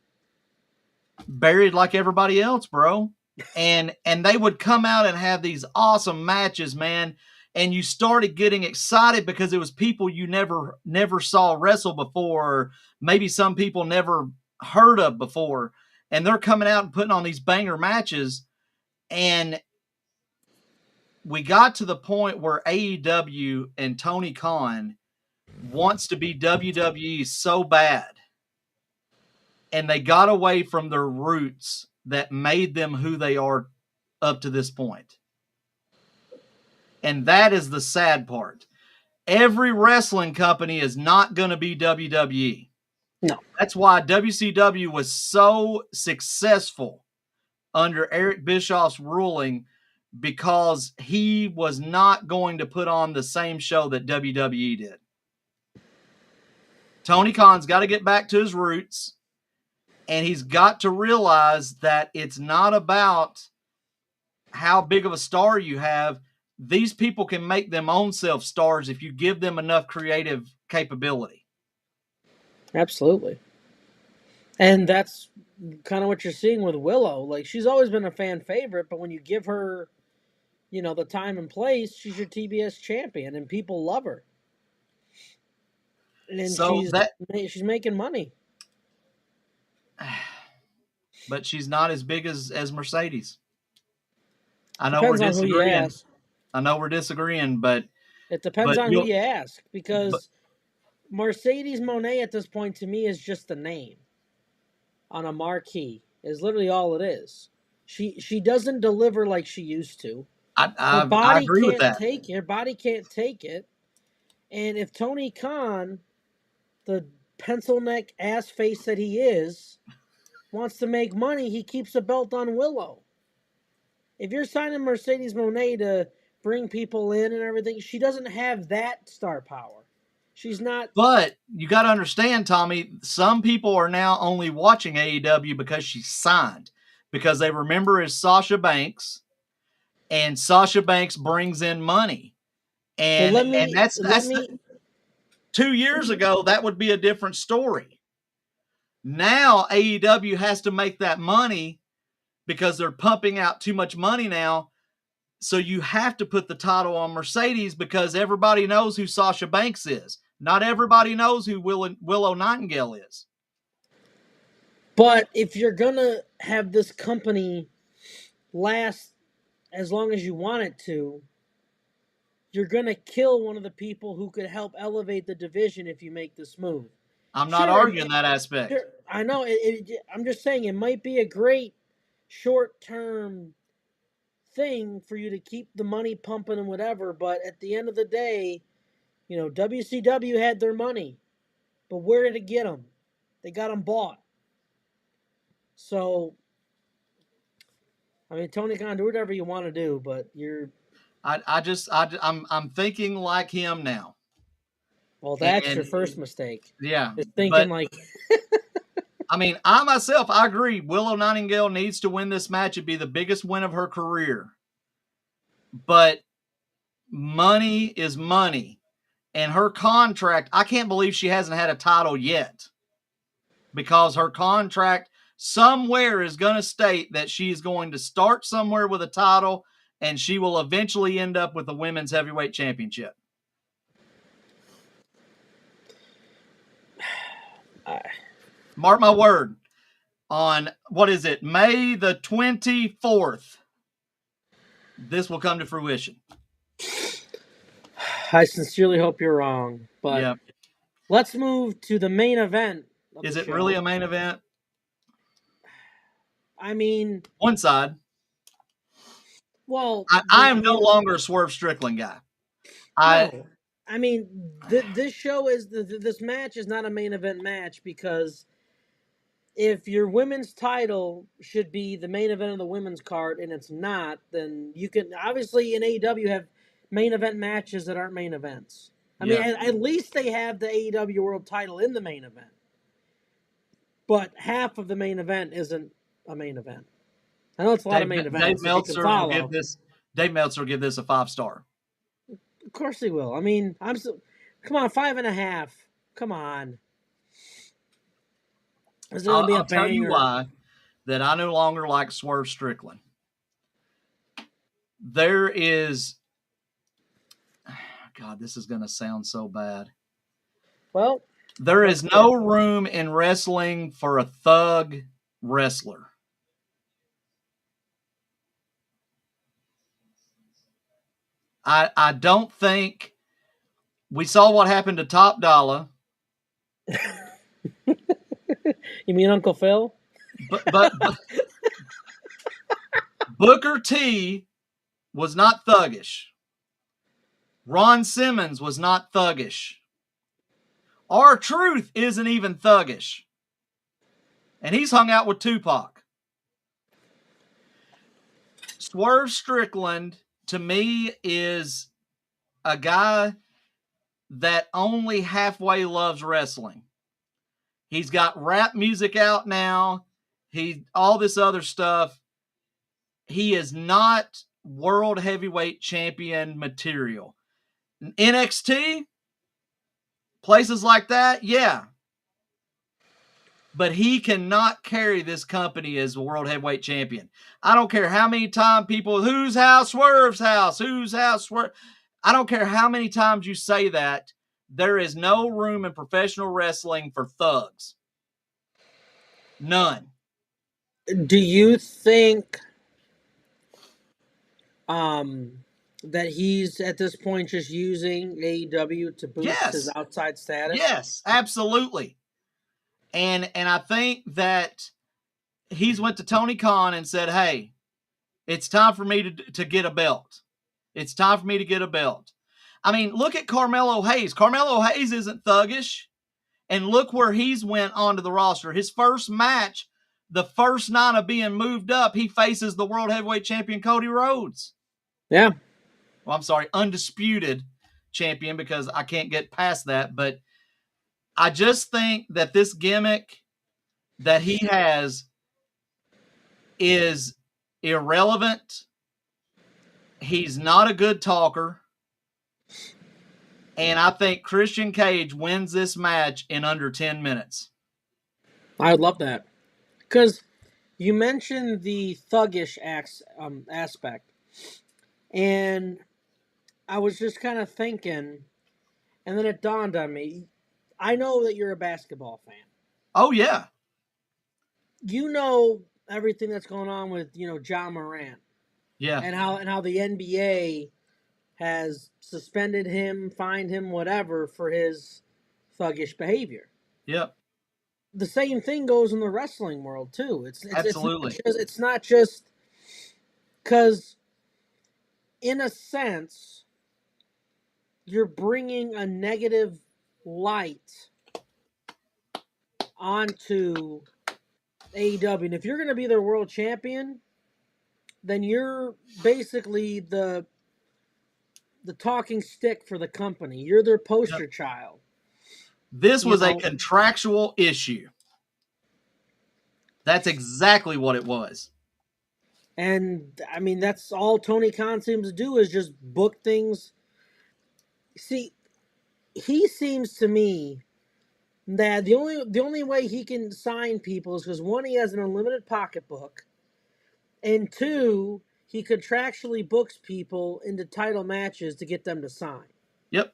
Buried like everybody else, bro. And they would come out and have these awesome matches, man. And you started getting excited because it was people you never saw wrestle before, or maybe some people never heard of before. And they're coming out and putting on these banger matches. And we got to the point where AEW and Tony Khan wants to be WWE so bad. And they got away from their roots that made them who they are up to this point. And that is the sad part. Every wrestling company is not going to be WWE. No. That's why WCW was so successful under Eric Bischoff's ruling, because he was not going to put on the same show that WWE did. Tony Khan's got to get back to his roots. And he's got to realize that it's not about how big of a star you have. These people can make them own self stars if you give them enough creative capability. Absolutely. And that's kind of what you're seeing with Willow. Like, she's always been a fan favorite, but when you give her, the time and place, she's your TBS champion, and people love her. And so she's making money. But she's not as big as Mercedes. I know we're disagreeing. I know we're disagreeing, but it depends on who you ask, because Mercedes Moné at this point to me is just a name on a marquee. Is literally all it is. She doesn't deliver like she used to. Her body agree can't with that. Her body can't take it. And if Tony Khan, the pencil neck ass face that he is, wants to make money, he keeps a belt on Willow. If you're signing Mercedes Moné to bring people in and everything, she doesn't have that star power. She's not. But you got to understand, Tommy, some people are now only watching AEW because she's signed, because they remember as Sasha Banks, and Sasha Banks brings in money. And, that's 2 years ago, that would be a different story. Now AEW has to make that money because they're pumping out too much money now. So you have to put the title on Mercedes because everybody knows who Sasha Banks is. Not everybody knows who Willow Nightingale is. But if you're going to have this company last as long as you want it to, you're going to kill one of the people who could help elevate the division if you make this move. I'm not arguing that aspect. I know. I'm just saying it might be a great short-term thing for you to keep the money pumping and whatever, but at the end of the day, WCW had their money, but where did it get them? They got them bought. So, I mean, Tony Khan, do whatever you want to do, but you're. I'm thinking like him now. Well, that's your first mistake. Yeah, is thinking like. I mean, I agree. Willow Nightingale needs to win this match. It'd be the biggest win of her career. But money is money. And her contract, I can't believe she hasn't had a title yet, because her contract somewhere is going to state that she's going to start somewhere with a title and she will eventually end up with the women's heavyweight championship. Mark my word, on, what is it, May the 24th, this will come to fruition. I sincerely hope you're wrong, but Yeah. let's move to the main event. Is it really a main event? I mean, one side. Well, I am no longer a Swerve Strickland guy. No. I mean, this show is this match is not a main event match, because if your women's title should be the main event of the women's card and it's not, then you can obviously in AEW have main event matches that aren't main events. I mean, at least they have the AEW World Title in the main event, but half of the main event isn't a main event. I know it's a lot of main events. Dave Meltzer will give this. Dave Meltzer will give this a 5-star. Of course he will. I mean, come on, 5.5. Come on. I'll tell you why that I no longer like Swerve Strickland. There is, God, this is going to sound so bad. Well, there is no room in wrestling for a thug wrestler. I don't think we saw what happened to Top Dollar. You mean Uncle Phil? But Booker T was not thuggish. Ron Simmons was not thuggish. R-Truth isn't even thuggish. And he's hung out with Tupac. Swerve Strickland, to me, is a guy that only halfway loves wrestling. He's got rap music out now. All this other stuff. He is not world heavyweight champion material. NXT, places like that, yeah. But he cannot carry this company as a world heavyweight champion. I don't care how many times people, whose house, Swerve's house, whose house, Swerve. I don't care how many times you say that. There is no room in professional wrestling for thugs. None. Do you think that he's at this point just using AEW to boost his outside status? Yes, absolutely. And I think that he's went to Tony Khan and said, hey, it's time for me to get a belt. It's time for me to get a belt. I mean, look at Carmelo Hayes. Carmelo Hayes isn't thuggish. And look where he's went onto the roster. His first match, the first night of being moved up, he faces the world heavyweight champion Cody Rhodes. Yeah. Well, I'm sorry, undisputed champion, because I can't get past that. But I just think that this gimmick that he has is irrelevant. He's not a good talker. And I think Christian Cage wins this match in under 10 minutes. I would love that. Because you mentioned the thuggish aspect. And I was just kind of thinking, and then it dawned on me. I know that you're a basketball fan. Oh, yeah. You know everything that's going on with, Ja Morant. Yeah. And how the NBA has suspended him, fined him, whatever, for his thuggish behavior. Yep. The same thing goes in the wrestling world, too. Absolutely. It's not just because, in a sense, you're bringing a negative light onto AEW. And if you're going to be their world champion, then you're basically the talking stick for the company. You're their poster child. This was a contractual issue. That's exactly what it was. And, I mean, that's all Tony Khan seems to do, is just book things. See, he seems to me that the only way he can sign people is because, one, he has an unlimited pocketbook, and two, he contractually books people into title matches to get them to sign. Yep.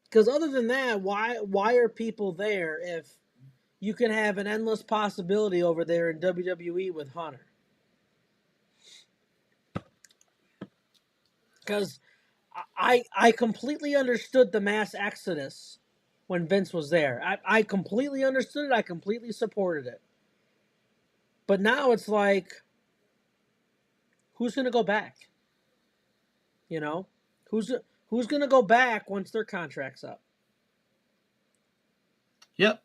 Because other than that, why are people there if you can have an endless possibility over there in WWE with Hunter? Because I completely understood the mass exodus when Vince was there. I completely understood it. I completely supported it. But now it's like, who's going to go back? You know, who's going to go back once their contract's up? Yep.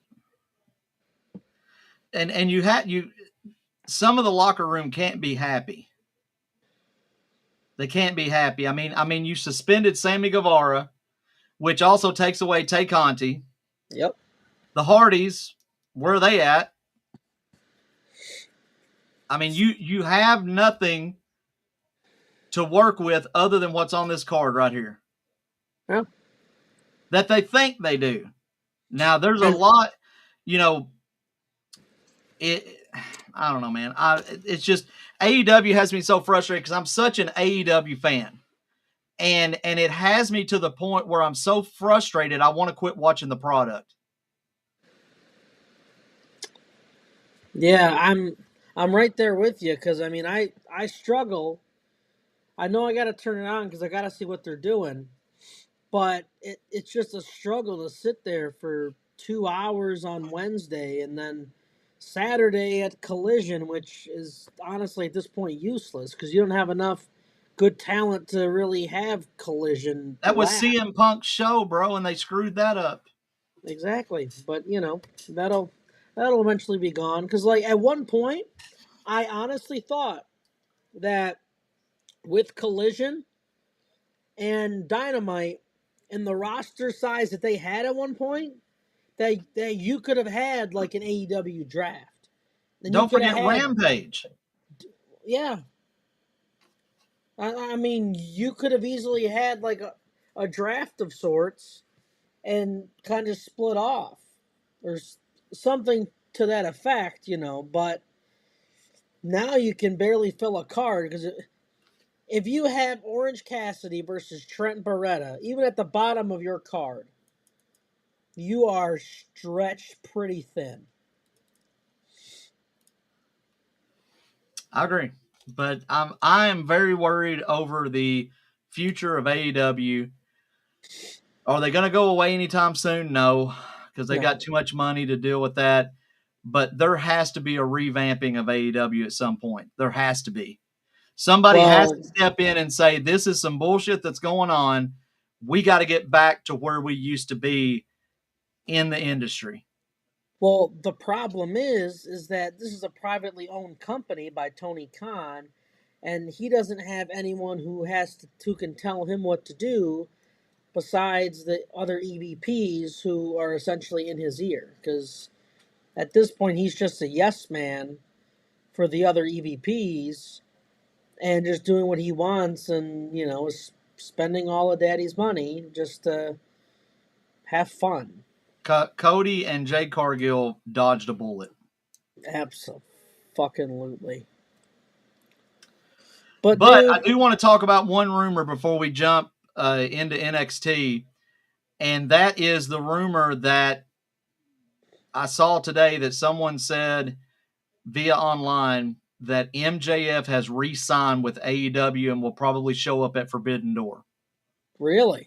And you some of the locker room can't be happy. They can't be happy. I mean, you suspended Sammy Guevara, which also takes away Tay Conti. Yep. The Hardys, where are they at? I mean, you have nothing to work with other than what's on this card right here. Yeah. That they think they do. Now, there's a lot, I don't know, man. It's just AEW has me so frustrated because I'm such an AEW fan. And it has me to the point where I'm so frustrated I want to quit watching the product. Yeah, I'm right there with you because I mean I struggle. I know I got to turn it on because I got to see what they're doing, but it's just a struggle to sit there for 2 hours on Wednesday and then Saturday at Collision, which is honestly at this point useless because you don't have enough good talent to really have Collision That was last. CM Punk's show, bro, and they screwed that up. Exactly, but that'll eventually be gone because like at one point I honestly thought that with Collision and Dynamite and the roster size that they had at one point, that you could have had like an AEW draft. Then you Don't could have forget had, Rampage. yeah. I mean, you could have easily had like a draft of sorts and kind of split off or something to that effect, but now you can barely fill a card because if you have Orange Cassidy versus Trent Beretta, even at the bottom of your card, you are stretched pretty thin. I agree, but I am very worried over the future of AEW. Are they going to go away anytime soon? No, because they got too much money to deal with that. But there has to be a revamping of AEW at some point. There has to be. Somebody has to step in and say, this is some bullshit that's going on. We got to get back to where we used to be in the industry. Well, the problem is that this is a privately owned company by Tony Khan, and he doesn't have anyone who can tell him what to do besides the other EVPs who are essentially in his ear. Because at this point, he's just a yes man for the other EVPs and just doing what he wants and, spending all of daddy's money just to have fun. Cody and Jade Cargill dodged a bullet. Absolutely. But dude, I do want to talk about one rumor before we jump into NXT, and that is the rumor that I saw today that someone said via online that MJF has re-signed with AEW and will probably show up at Forbidden Door. Really?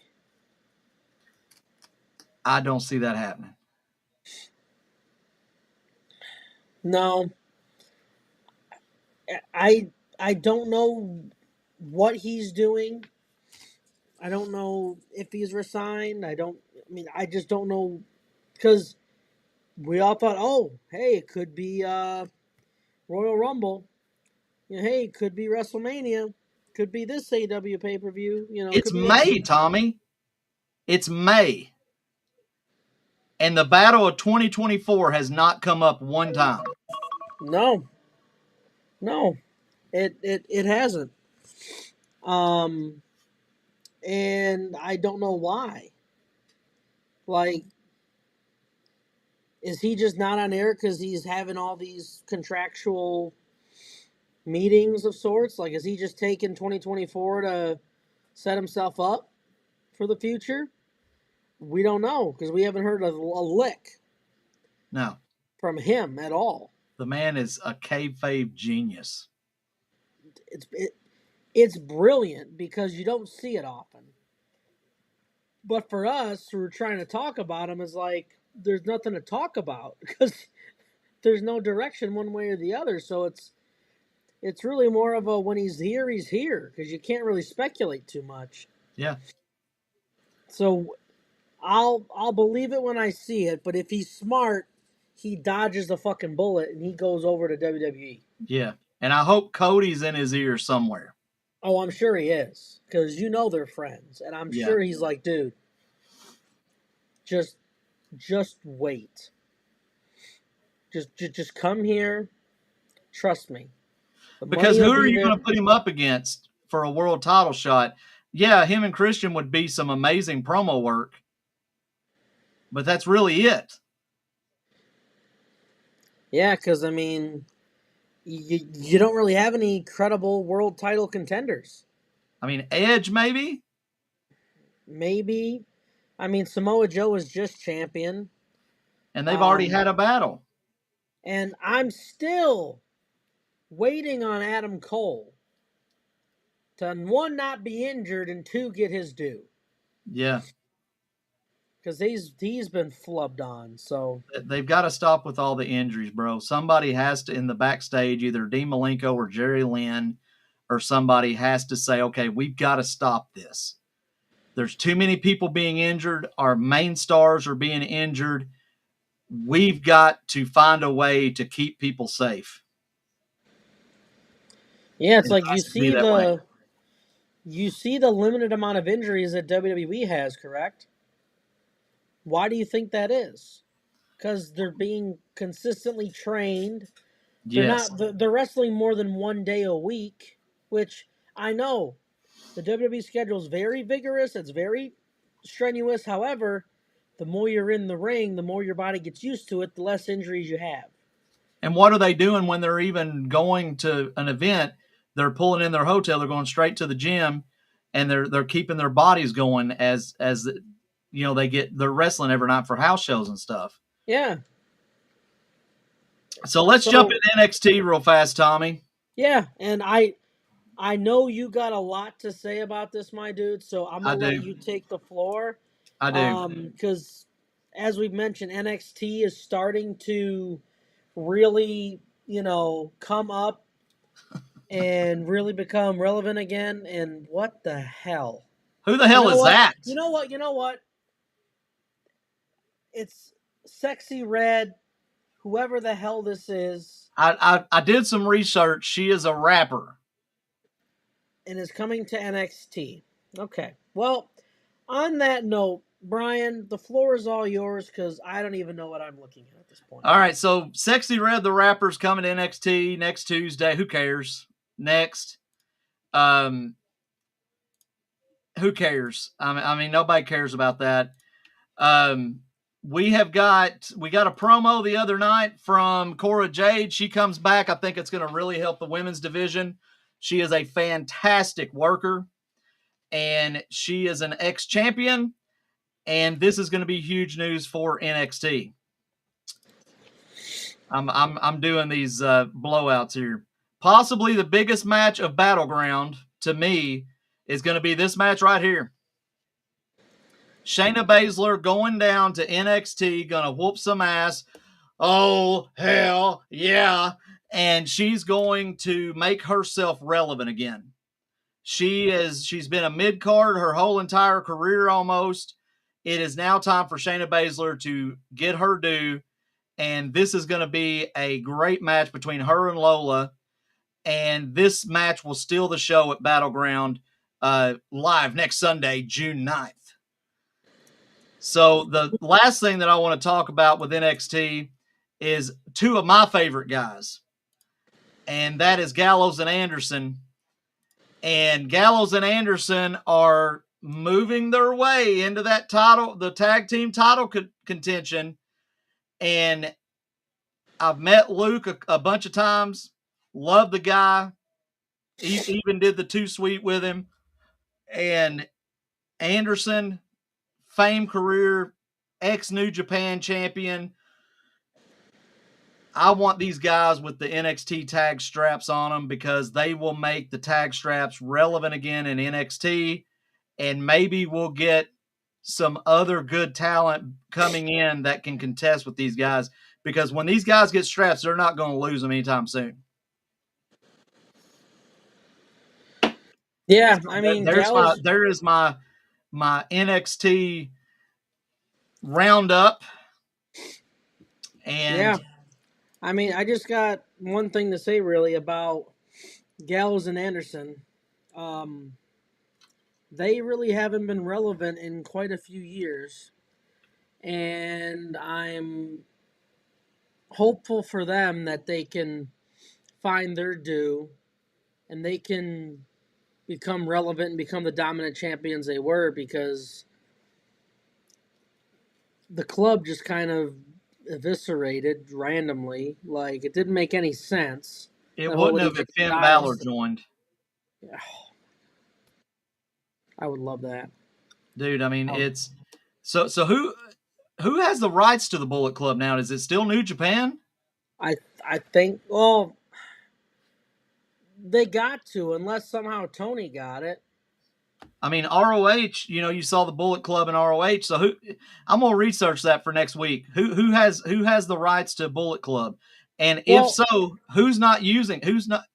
I don't see that happening. No. I don't know what he's doing. I don't know if he's resigned. I just don't know because we all thought, oh, hey, it could be Royal Rumble. Hey, it could be WrestleMania. Could be this AW pay-per-view. It's could be May, Tommy. It's May. And the battle of 2024 has not come up one time. No, it hasn't. And I don't know why. Like, is he just not on air because he's having all these contractual meetings of sorts? Like, is he just taking 2024 to set himself up for the future? We don't know because we haven't heard a lick No. from him at all. The man is a kayfabe genius. It's brilliant because you don't see it often. But for us who are trying to talk about him, is like there's nothing to talk about because there's no direction one way or the other. So it's really more of a when he's here because you can't really speculate too much. Yeah. So I'll believe it when I see it. But if he's smart, he dodges the fucking bullet and he goes over to WWE. Yeah. And I hope Cody's in his ear somewhere. Oh, I'm sure he is because they're friends, and I'm sure he's like, dude, just wait. Just come here. Trust me. Because who are you going to put him up against for a world title shot? Yeah, him and Christian would be some amazing promo work, but that's really it. Yeah, because, I mean, you don't really have any credible world title contenders. I mean, Edge, maybe? Maybe. I mean, Samoa Joe is just champion. And they've already had a battle. And I'm still waiting on Adam Cole to, one, not be injured, and two, get his due. Yeah. Because he's been flubbed on, so... They've got to stop with all the injuries, bro. Somebody has to, in the backstage, either Dean Malenko or Jerry Lynn, or somebody has to say, okay, we've got to stop this. There's too many people being injured. Our main stars are being injured. We've got to find a way to keep people safe. Yeah, it's like you see the limited amount of injuries that WWE has, correct? Why do you think that is? Because they're being consistently trained. Yes. They're wrestling more than 1 day a week, which I know the WWE schedule is very vigorous. It's very strenuous. However, the more you're in the ring, the more your body gets used to it, the less injuries you have. And what are they doing when they're even going to an event? They're pulling in their hotel. They're going straight to the gym, and they're keeping their bodies going as you know, they're wrestling every night for house shows and stuff. Yeah. So let's jump into NXT real fast, Tommy. Yeah, and I know you got a lot to say about this, my dude, so I'm going to let you take the floor. I do. Because, as we've mentioned, NXT is starting to really, come up and really become relevant again. And what the hell? Who the hell is that? You know what? It's Sexy Red, whoever the hell this is. I did some research. She is a rapper. And is coming to NXT. Okay. Well, on that note, Brian, the floor is all yours because I don't even know what I'm looking at this point. All right. So Sexy Red, the rapper's coming to NXT next Tuesday. Who cares? Next. Who cares? I mean, nobody cares about that. We got a promo the other night from Cora Jade. She comes back. I think it's going to really help the women's division. She is a fantastic worker, and she is an ex-champion, and this is going to be huge news for NXT. I'm doing these blowouts here. Possibly the biggest match of Battleground to me is going to be this match right here. Shayna Baszler going down to NXT, going to whoop some ass. Oh, hell yeah. And she's going to make herself relevant again. She's been a mid-card her whole entire career almost. It is now time for Shayna Baszler to get her due. And this is going to be a great match between her and Lola. And this match will steal the show at Battleground live next Sunday, June 9th. So the last thing that I want to talk about with NXT is two of my favorite guys. And that is Gallows and Anderson. And Gallows and Anderson are moving their way into that title, the tag team title contention. And I've met Luke a bunch of times. Love the guy. He even did the Too Sweet with him. And Anderson, fame career, ex-New Japan champion. I want these guys with the NXT tag straps on them because they will make the tag straps relevant again in NXT. And maybe we'll get some other good talent coming in that can contest with these guys. Because when these guys get straps, they're not going to lose them anytime soon. Yeah, I mean, there is my NXT roundup. And yeah, I mean, I just got one thing to say really about Gallows and Anderson. They really haven't been relevant in quite a few years, and I'm hopeful for them that they can find their due and they can become relevant and become the dominant champions they were, because the club just kind of eviscerated randomly. Like, it didn't make any sense. It wouldn't have if Finn Balor joined. Yeah. I would love that. Dude, I mean, it's so who has the rights to the Bullet Club now? Is it still New Japan? I think, well, they got to, unless somehow Tony got it. I mean, ROH, you saw the Bullet Club in ROH. So I'm going to research that for next week. Who has the rights to Bullet Club? And if so,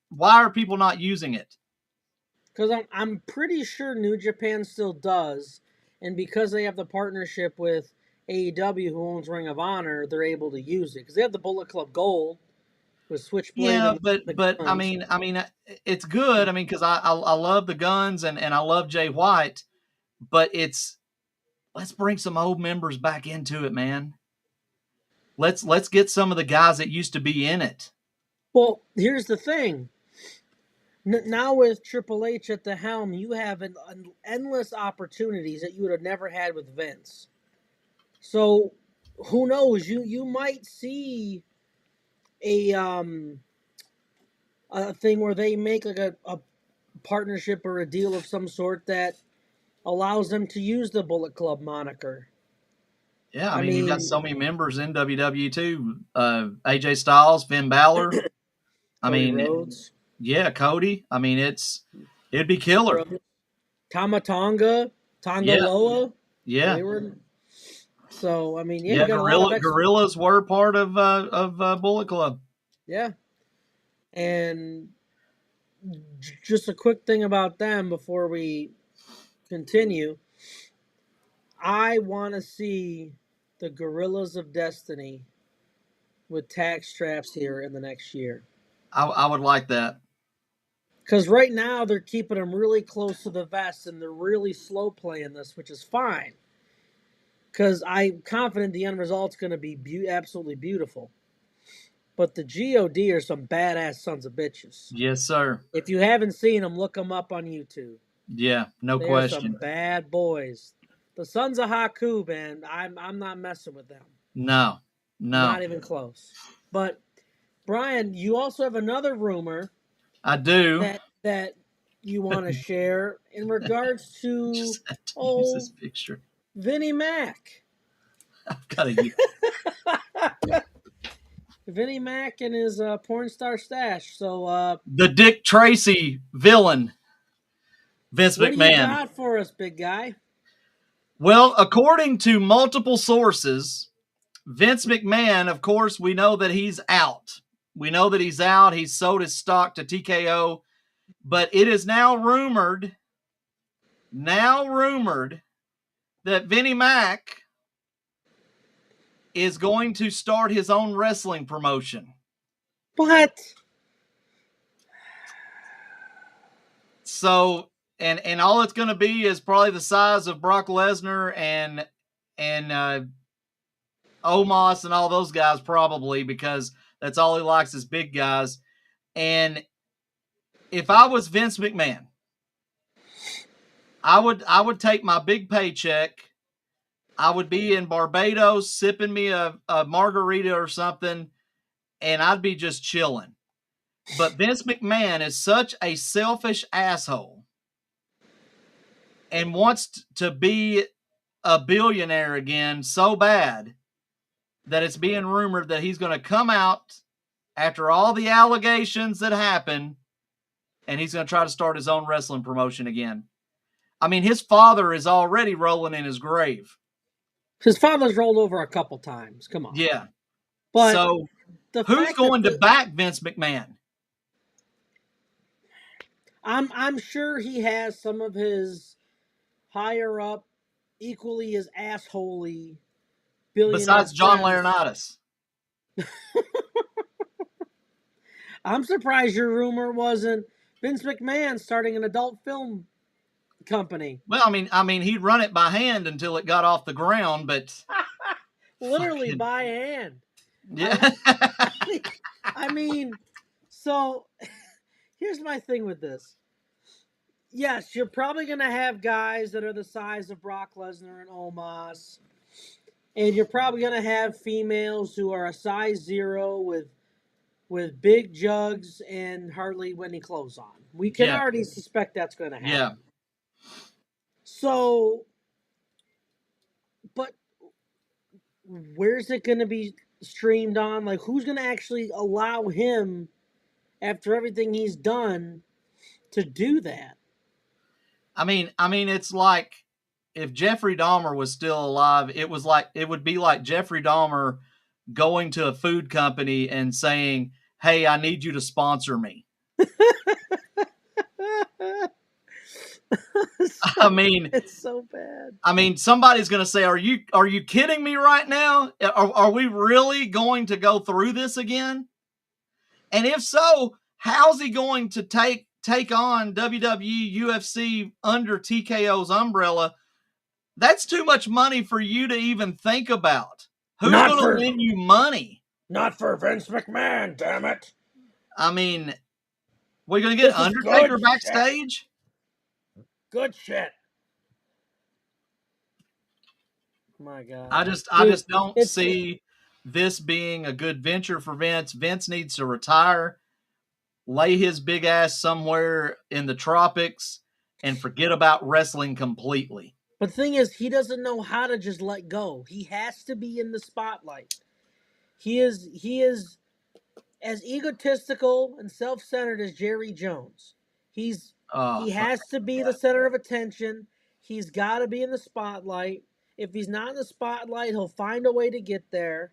why are people not using it? Because I'm pretty sure New Japan still does. And because they have the partnership with AEW, who owns Ring of Honor, they're able to use it. Because they have the Bullet Club Gold with Switchblade. Yeah, but I mean, it's good. I mean, because I love the Guns and I love Jay White, but let's bring some old members back into it, man. Let's get some of the guys that used to be in it. Well, here's the thing. Now with Triple H at the helm, you have endless opportunities that you would have never had with Vince. So, who knows? You might see a thing where they make like a partnership or a deal of some sort that allows them to use the Bullet Club moniker. Yeah, I mean you've got so many members in WWE too. AJ Styles, Finn Balor. Rhodes. Yeah, Cody. I mean, it'd be killer. Tama Tonga Loa. Yeah. So I mean, you got Gorillas were part of Bullet Club. Yeah. And just a quick thing about them before we continue. I want to see the Gorillas of Destiny with tag straps here in the next year. I would like that. Because right now they're keeping them really close to the vest and they're really slow playing this, which is fine. Because I'm confident the end result's going to be absolutely beautiful. But the GOD are some badass sons of bitches. Yes, sir. If you haven't seen them, look them up on YouTube. Yeah, no question. They're some bad boys. The Sons of Haku, man, I'm not messing with them. No. Not even close. But, Brian, you also have another rumor. I do. That you want to share in regards to use this picture. Vinnie Mac. I've got to Vinnie Mac and his porn star stash. So the Dick Tracy villain, Vince McMahon. What do you got for us, big guy? Well, according to multiple sources, Vince McMahon, of course, we know that he's out. He's sold his stock to TKO, but it is now rumored that Vinnie Mac is going to start his own wrestling promotion. What? So, and all it's going to be is probably the size of Brock Lesnar and Omos and all those guys, probably, because that's all he likes is big guys. And if I was Vince McMahon, I would take my big paycheck. I would be in Barbados sipping me a margarita or something, and I'd be just chilling. But Vince McMahon is such a selfish asshole and wants to be a billionaire again so bad that it's being rumored that he's going to come out after all the allegations that happen and he's going to try to start his own wrestling promotion again. I mean, his father is already rolling in his grave. His father's rolled over a couple times. Come on. Yeah. But so who's going to back Vince McMahon? I'm sure he has some of his higher up, equally as assholey billionaire Besides John friends. Laurinaitis. I'm surprised your rumor wasn't Vince McMahon starting an adult film company. Well, I mean, he'd run it by hand until it got off the ground, but literally by hand. Yeah. I mean, so here's my thing with this. Yes, you're probably going to have guys that are the size of Brock Lesnar and Omos. And you're probably going to have females who are a size 0 with big jugs and hardly any clothes on. We can already suspect that's going to happen. Yeah. So, but where's it going to be streamed on? Like, who's going to actually allow him, after everything he's done, to do that? I mean, it's like if Jeffrey Dahmer was still alive, it would be like Jeffrey Dahmer going to a food company and saying, "Hey, I need you to sponsor me." I mean, it's so bad. I mean, somebody's going to say, "Are you kidding me right now? Are we really going to go through this again?" And if so, how's he going to take on WWE, UFC under TKO's umbrella? That's too much money for you to even think about. Who's going to lend you money? Not for Vince McMahon, damn it. I mean, we're going to get Undertaker backstage? Shit. Good shit. My God. I just don't see this being a good venture for Vince. Vince needs to retire, lay his big ass somewhere in the tropics, and forget about wrestling completely. But the thing is, he doesn't know how to just let go. He has to be in the spotlight. He is as egotistical and self-centered as Jerry Jones. He has to be the center of attention. He's got to be in the spotlight. If he's not in the spotlight, he'll find a way to get there,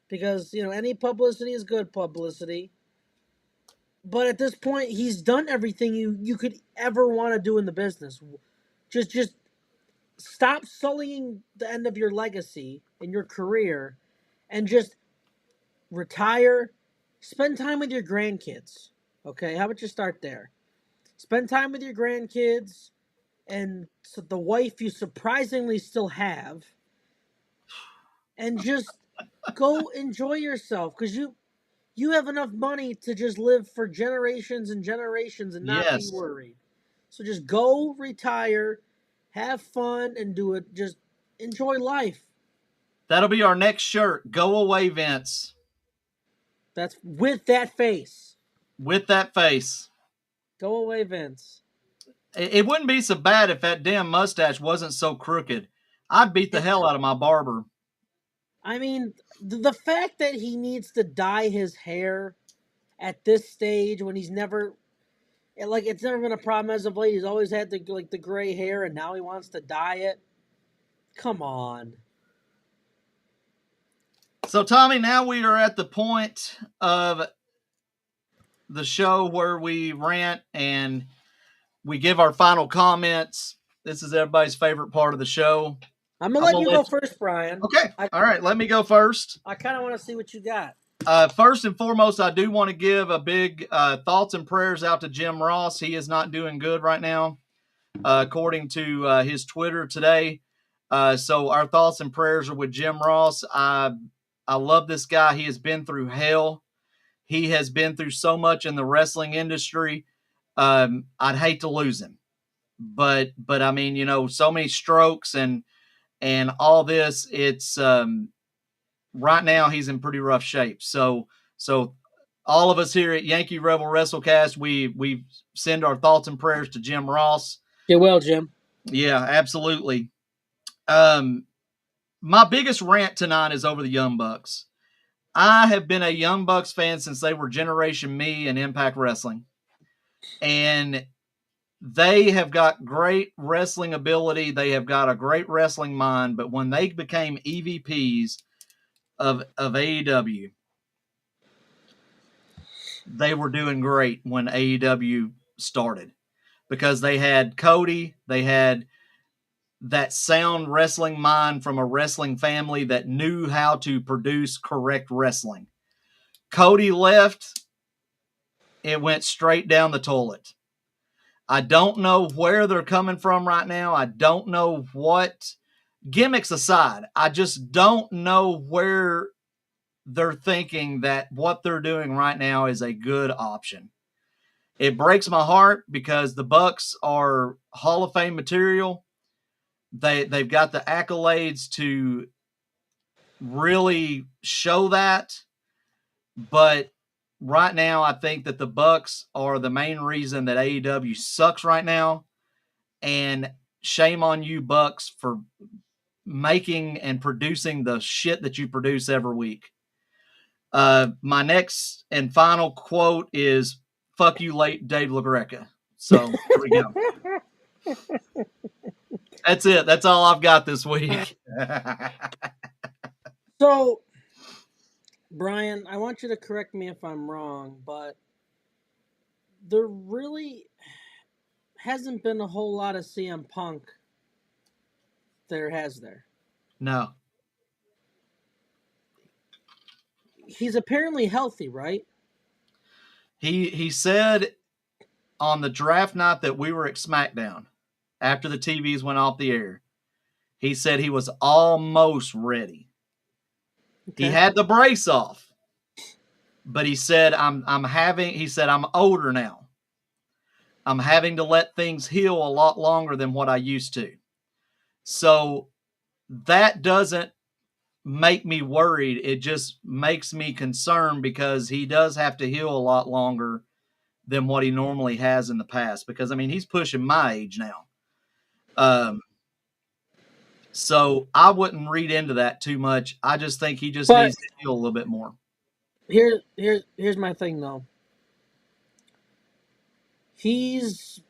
because any publicity is good publicity. But at this point, he's done everything you could ever want to do in the business. Just stop sullying the end of your legacy in your career, and just retire. Spend time with your grandkids. Okay, how about you start there? Spend time with your grandkids and the wife you surprisingly still have, and just go enjoy yourself, because you have enough money to just live for generations and generations and not be worried. So just go retire, have fun, and do it. Just enjoy life. That'll be our next shirt. Go away, Vince. That's with that face. With that face. Go away, Vince. It wouldn't be so bad if that damn mustache wasn't so crooked. I'd beat the hell out of my barber. I mean, the fact that he needs to dye his hair at this stage when he's never, it's never been a problem as of late. He's always had the gray hair, and now he wants to dye it. Come on. So, Tommy, now we are at the point of the show where we rant and we give our final comments. This is everybody's favorite part of the show. I'm going to let you go first, Brian. Okay. All right. Let me go first. I kind of want to see what you got. First and foremost, I do want to give a big thoughts and prayers out to Jim Ross. He is not doing good right now, according to his Twitter today. So our thoughts and prayers are with Jim Ross. I love this guy. He has been through hell. He has been through so much in the wrestling industry. I'd hate to lose him. but I mean, you know, so many strokes and all this. It's right now he's in pretty rough shape. So all of us here at Yankee Rebel Wrestlecast, we send our thoughts and prayers to Jim Ross. Get well, Jim. Yeah, absolutely. My biggest rant tonight is over the Young Bucks. I have been a Young Bucks fan since they were Generation Me and Impact Wrestling. And they have got great wrestling ability. They have got a great wrestling mind. But when they became EVPs of AEW, they were doing great when AEW started because they had Cody, they had that sound wrestling mind from a wrestling family that knew how to produce correct wrestling. Cody left, it went straight down the toilet. I don't know where they're coming from right now. I don't know what, gimmicks aside, I just don't know where they're thinking that what they're doing right now is a good option. It breaks my heart because the Bucks are Hall of Fame material. They've got the accolades to really show that, but right now I think that the Bucks are the main reason that AEW sucks right now, and shame on you, Bucks, for making and producing the shit that you produce every week. My next and final quote is "Fuck you, late Dave LaGreca." So here we go. That's it. That's all I've got this week. So, Brian, I want you to correct me if I'm wrong, but there really hasn't been a whole lot of CM Punk. There has there. No. He's apparently healthy, right? He said on the draft night that we were at SmackDown after the TVs went off the air, he said he was almost ready. Okay. He had the brace off, but he said I'm older now. I'm having to let things heal a lot longer than what I used to. So that doesn't make me worried. It just makes me concerned because he does have to heal a lot longer than what he normally has in the past. Because, I mean, he's pushing my age now. So I wouldn't read into that too much. I just think he just needs to heal a little bit more. Here's my thing, though. He's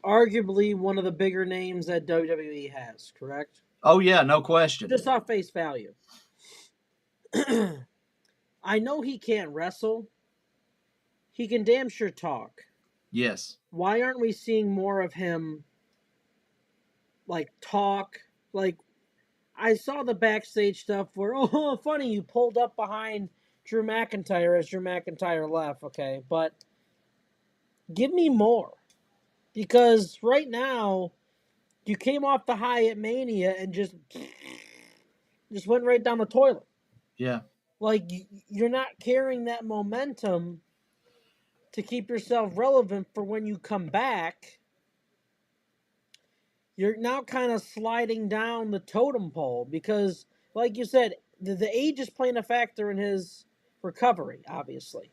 arguably one of the bigger names that WWE has, correct? Oh, yeah, no question. Just off face value. I know he can't wrestle. He can damn sure talk. Yes. Why aren't we seeing more of him, like, talk? Like, I saw the backstage stuff where, oh, funny, you pulled up behind Drew McIntyre as Drew McIntyre left, okay? But give me more. Because right now, you came off the high at Mania and just went right down the toilet. Yeah. Like, you're not carrying that momentum to keep yourself relevant for when you come back. You're now kind of sliding down the totem pole because, like you said, the age is playing a factor in his recovery, obviously.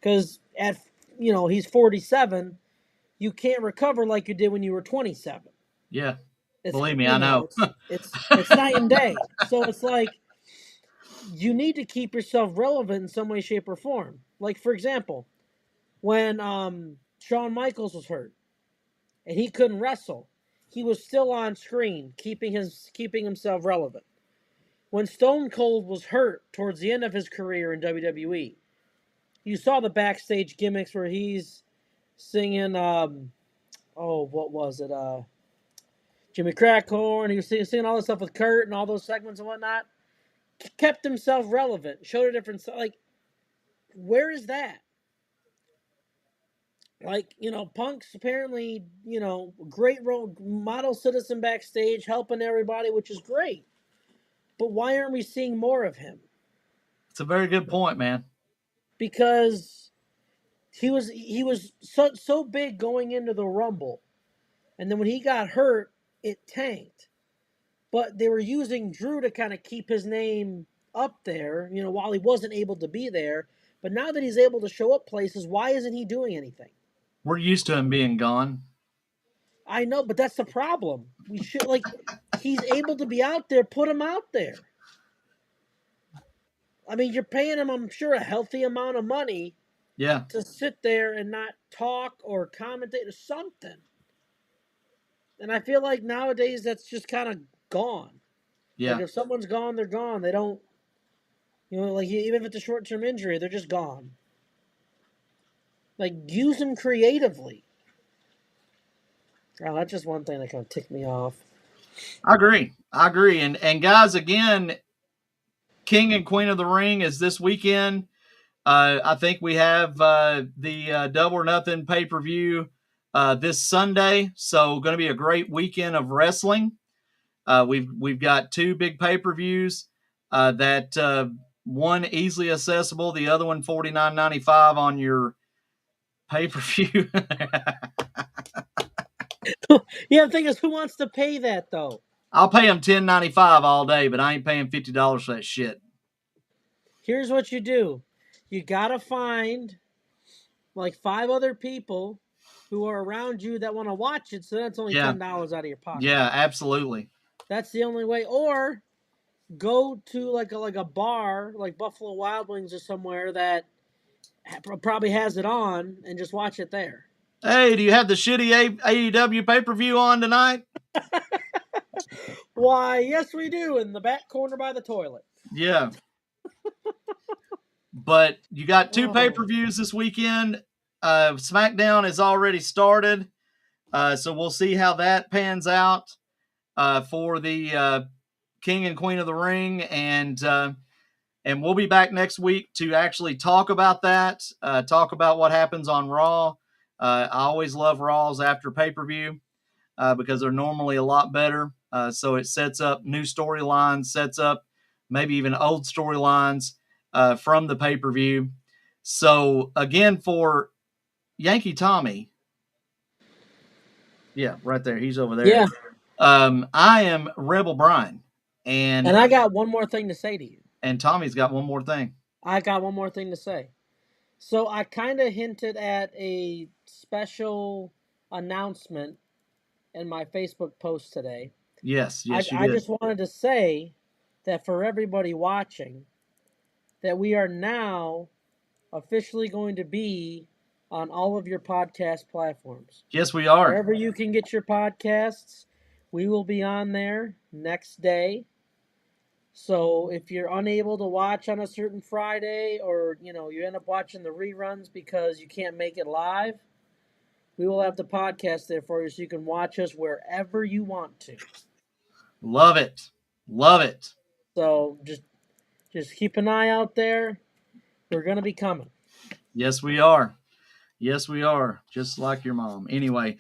Because he's 47, you can't recover like you did when you were 27. Yeah. Believe me, I know. It's night and day. So it's like you need to keep yourself relevant in some way, shape, or form. Like, for example, when Shawn Michaels was hurt and he couldn't wrestle, he was still on screen, keeping himself relevant. When Stone Cold was hurt towards the end of his career in WWE, you saw the backstage gimmicks where he's singing, what was it? Jimmy Crackhorn. He was singing all this stuff with Kurt and all those segments and whatnot. Kept himself relevant, showed a different, like, where is that? Like, Punk's apparently, great role, model citizen backstage, helping everybody, which is great. But why aren't we seeing more of him? It's a very good point, man. Because he was so big going into the Rumble And then when he got hurt, it tanked. But they were using Drew to kind of keep his name up there, while he wasn't able to be there. But now that he's able to show up places, why isn't he doing anything? We're used to him being gone. I know, but that's the problem. We should, he's able to be out there, put him out there. I mean, you're paying him, I'm sure, a healthy amount of money. Yeah. To sit there and not talk or commentate or something. And I feel like nowadays that's just kind of gone. Yeah. Like if someone's gone, they're gone. They don't, even if it's a short-term injury, they're just gone. Like, use them creatively. Oh, that's just one thing that kind of ticked me off. I agree. And guys, again, King and Queen of the Ring is this weekend. I think we have the Double or Nothing pay-per-view this Sunday. So going to be a great weekend of wrestling. We've got 2 big pay-per-views that one easily accessible, the other one $49.95 on your pay-per-view. Yeah, the thing is, who wants to pay that though? I'll pay them $10.95 all day, but I ain't paying $50 for that shit. Here's what you do. You gotta find 5 other people who are around you that want to watch it, so that's only $10 out of your pocket. Yeah, absolutely. That's the only way. Or go to like a bar, like Buffalo Wild Wings or somewhere that probably has it on, and just watch it there. Hey, do you have the shitty AEW pay-per-view on tonight? Why, yes we do, in the back corner by the toilet. Yeah. But you got 2 pay-per-views this weekend. SmackDown has already started. So we'll see how that pans out for the King and Queen of the Ring. And we'll be back next week to actually talk about that, talk about what happens on Raw. I always love Raws after pay-per-view because they're normally a lot better. So it sets up new storylines, sets up maybe even old storylines from the pay-per-view. So again, for Yankee Tommy, yeah, right there, he's over there. Yeah. I am Rebel Brian, and I got one more thing to say to you. And Tommy's got one more thing. I got one more thing to say. So I kind of hinted at a special announcement in my Facebook post today. Yes, you did. I just wanted to say that for everybody watching, that we are now officially going to be on all of your podcast platforms. Yes, we are. Wherever you can get your podcasts, we will be on there next day. So if you're unable to watch on a certain Friday, or you end up watching the reruns because you can't make it live, we will have the podcast there for you so you can watch us wherever you want to. Love it. So just keep an eye out there. We're going to be coming. Yes, we are. Just like your mom. Anyway,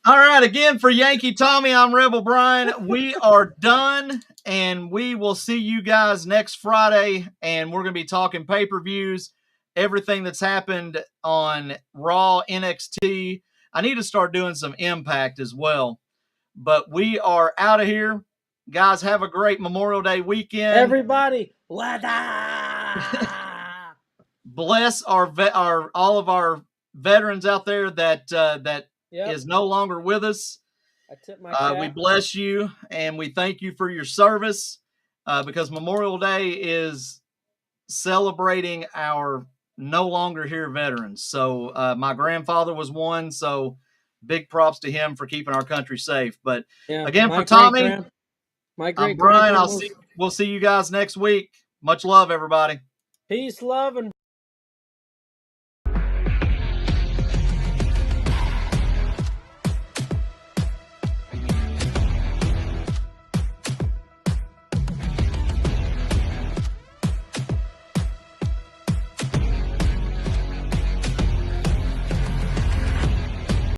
all right, again, for Yankee Tommy, I'm Rebel Brian. We are done, and we will see you guys next Friday, and we're going to be talking pay-per-views, everything that's happened on Raw, NXT. I need to start doing some Impact as well, but we are out of here. Guys, have a great Memorial Day weekend. Everybody, bless all of our veterans out there that is no longer with us. I tip my cap. We bless you, and we thank you for your service because Memorial Day is celebrating our no longer here veterans. So my grandfather was one, so big props to him for keeping our country safe. But again, for Tommy, I'm Brian. We'll see you guys next week. Much love, everybody. Peace, love, and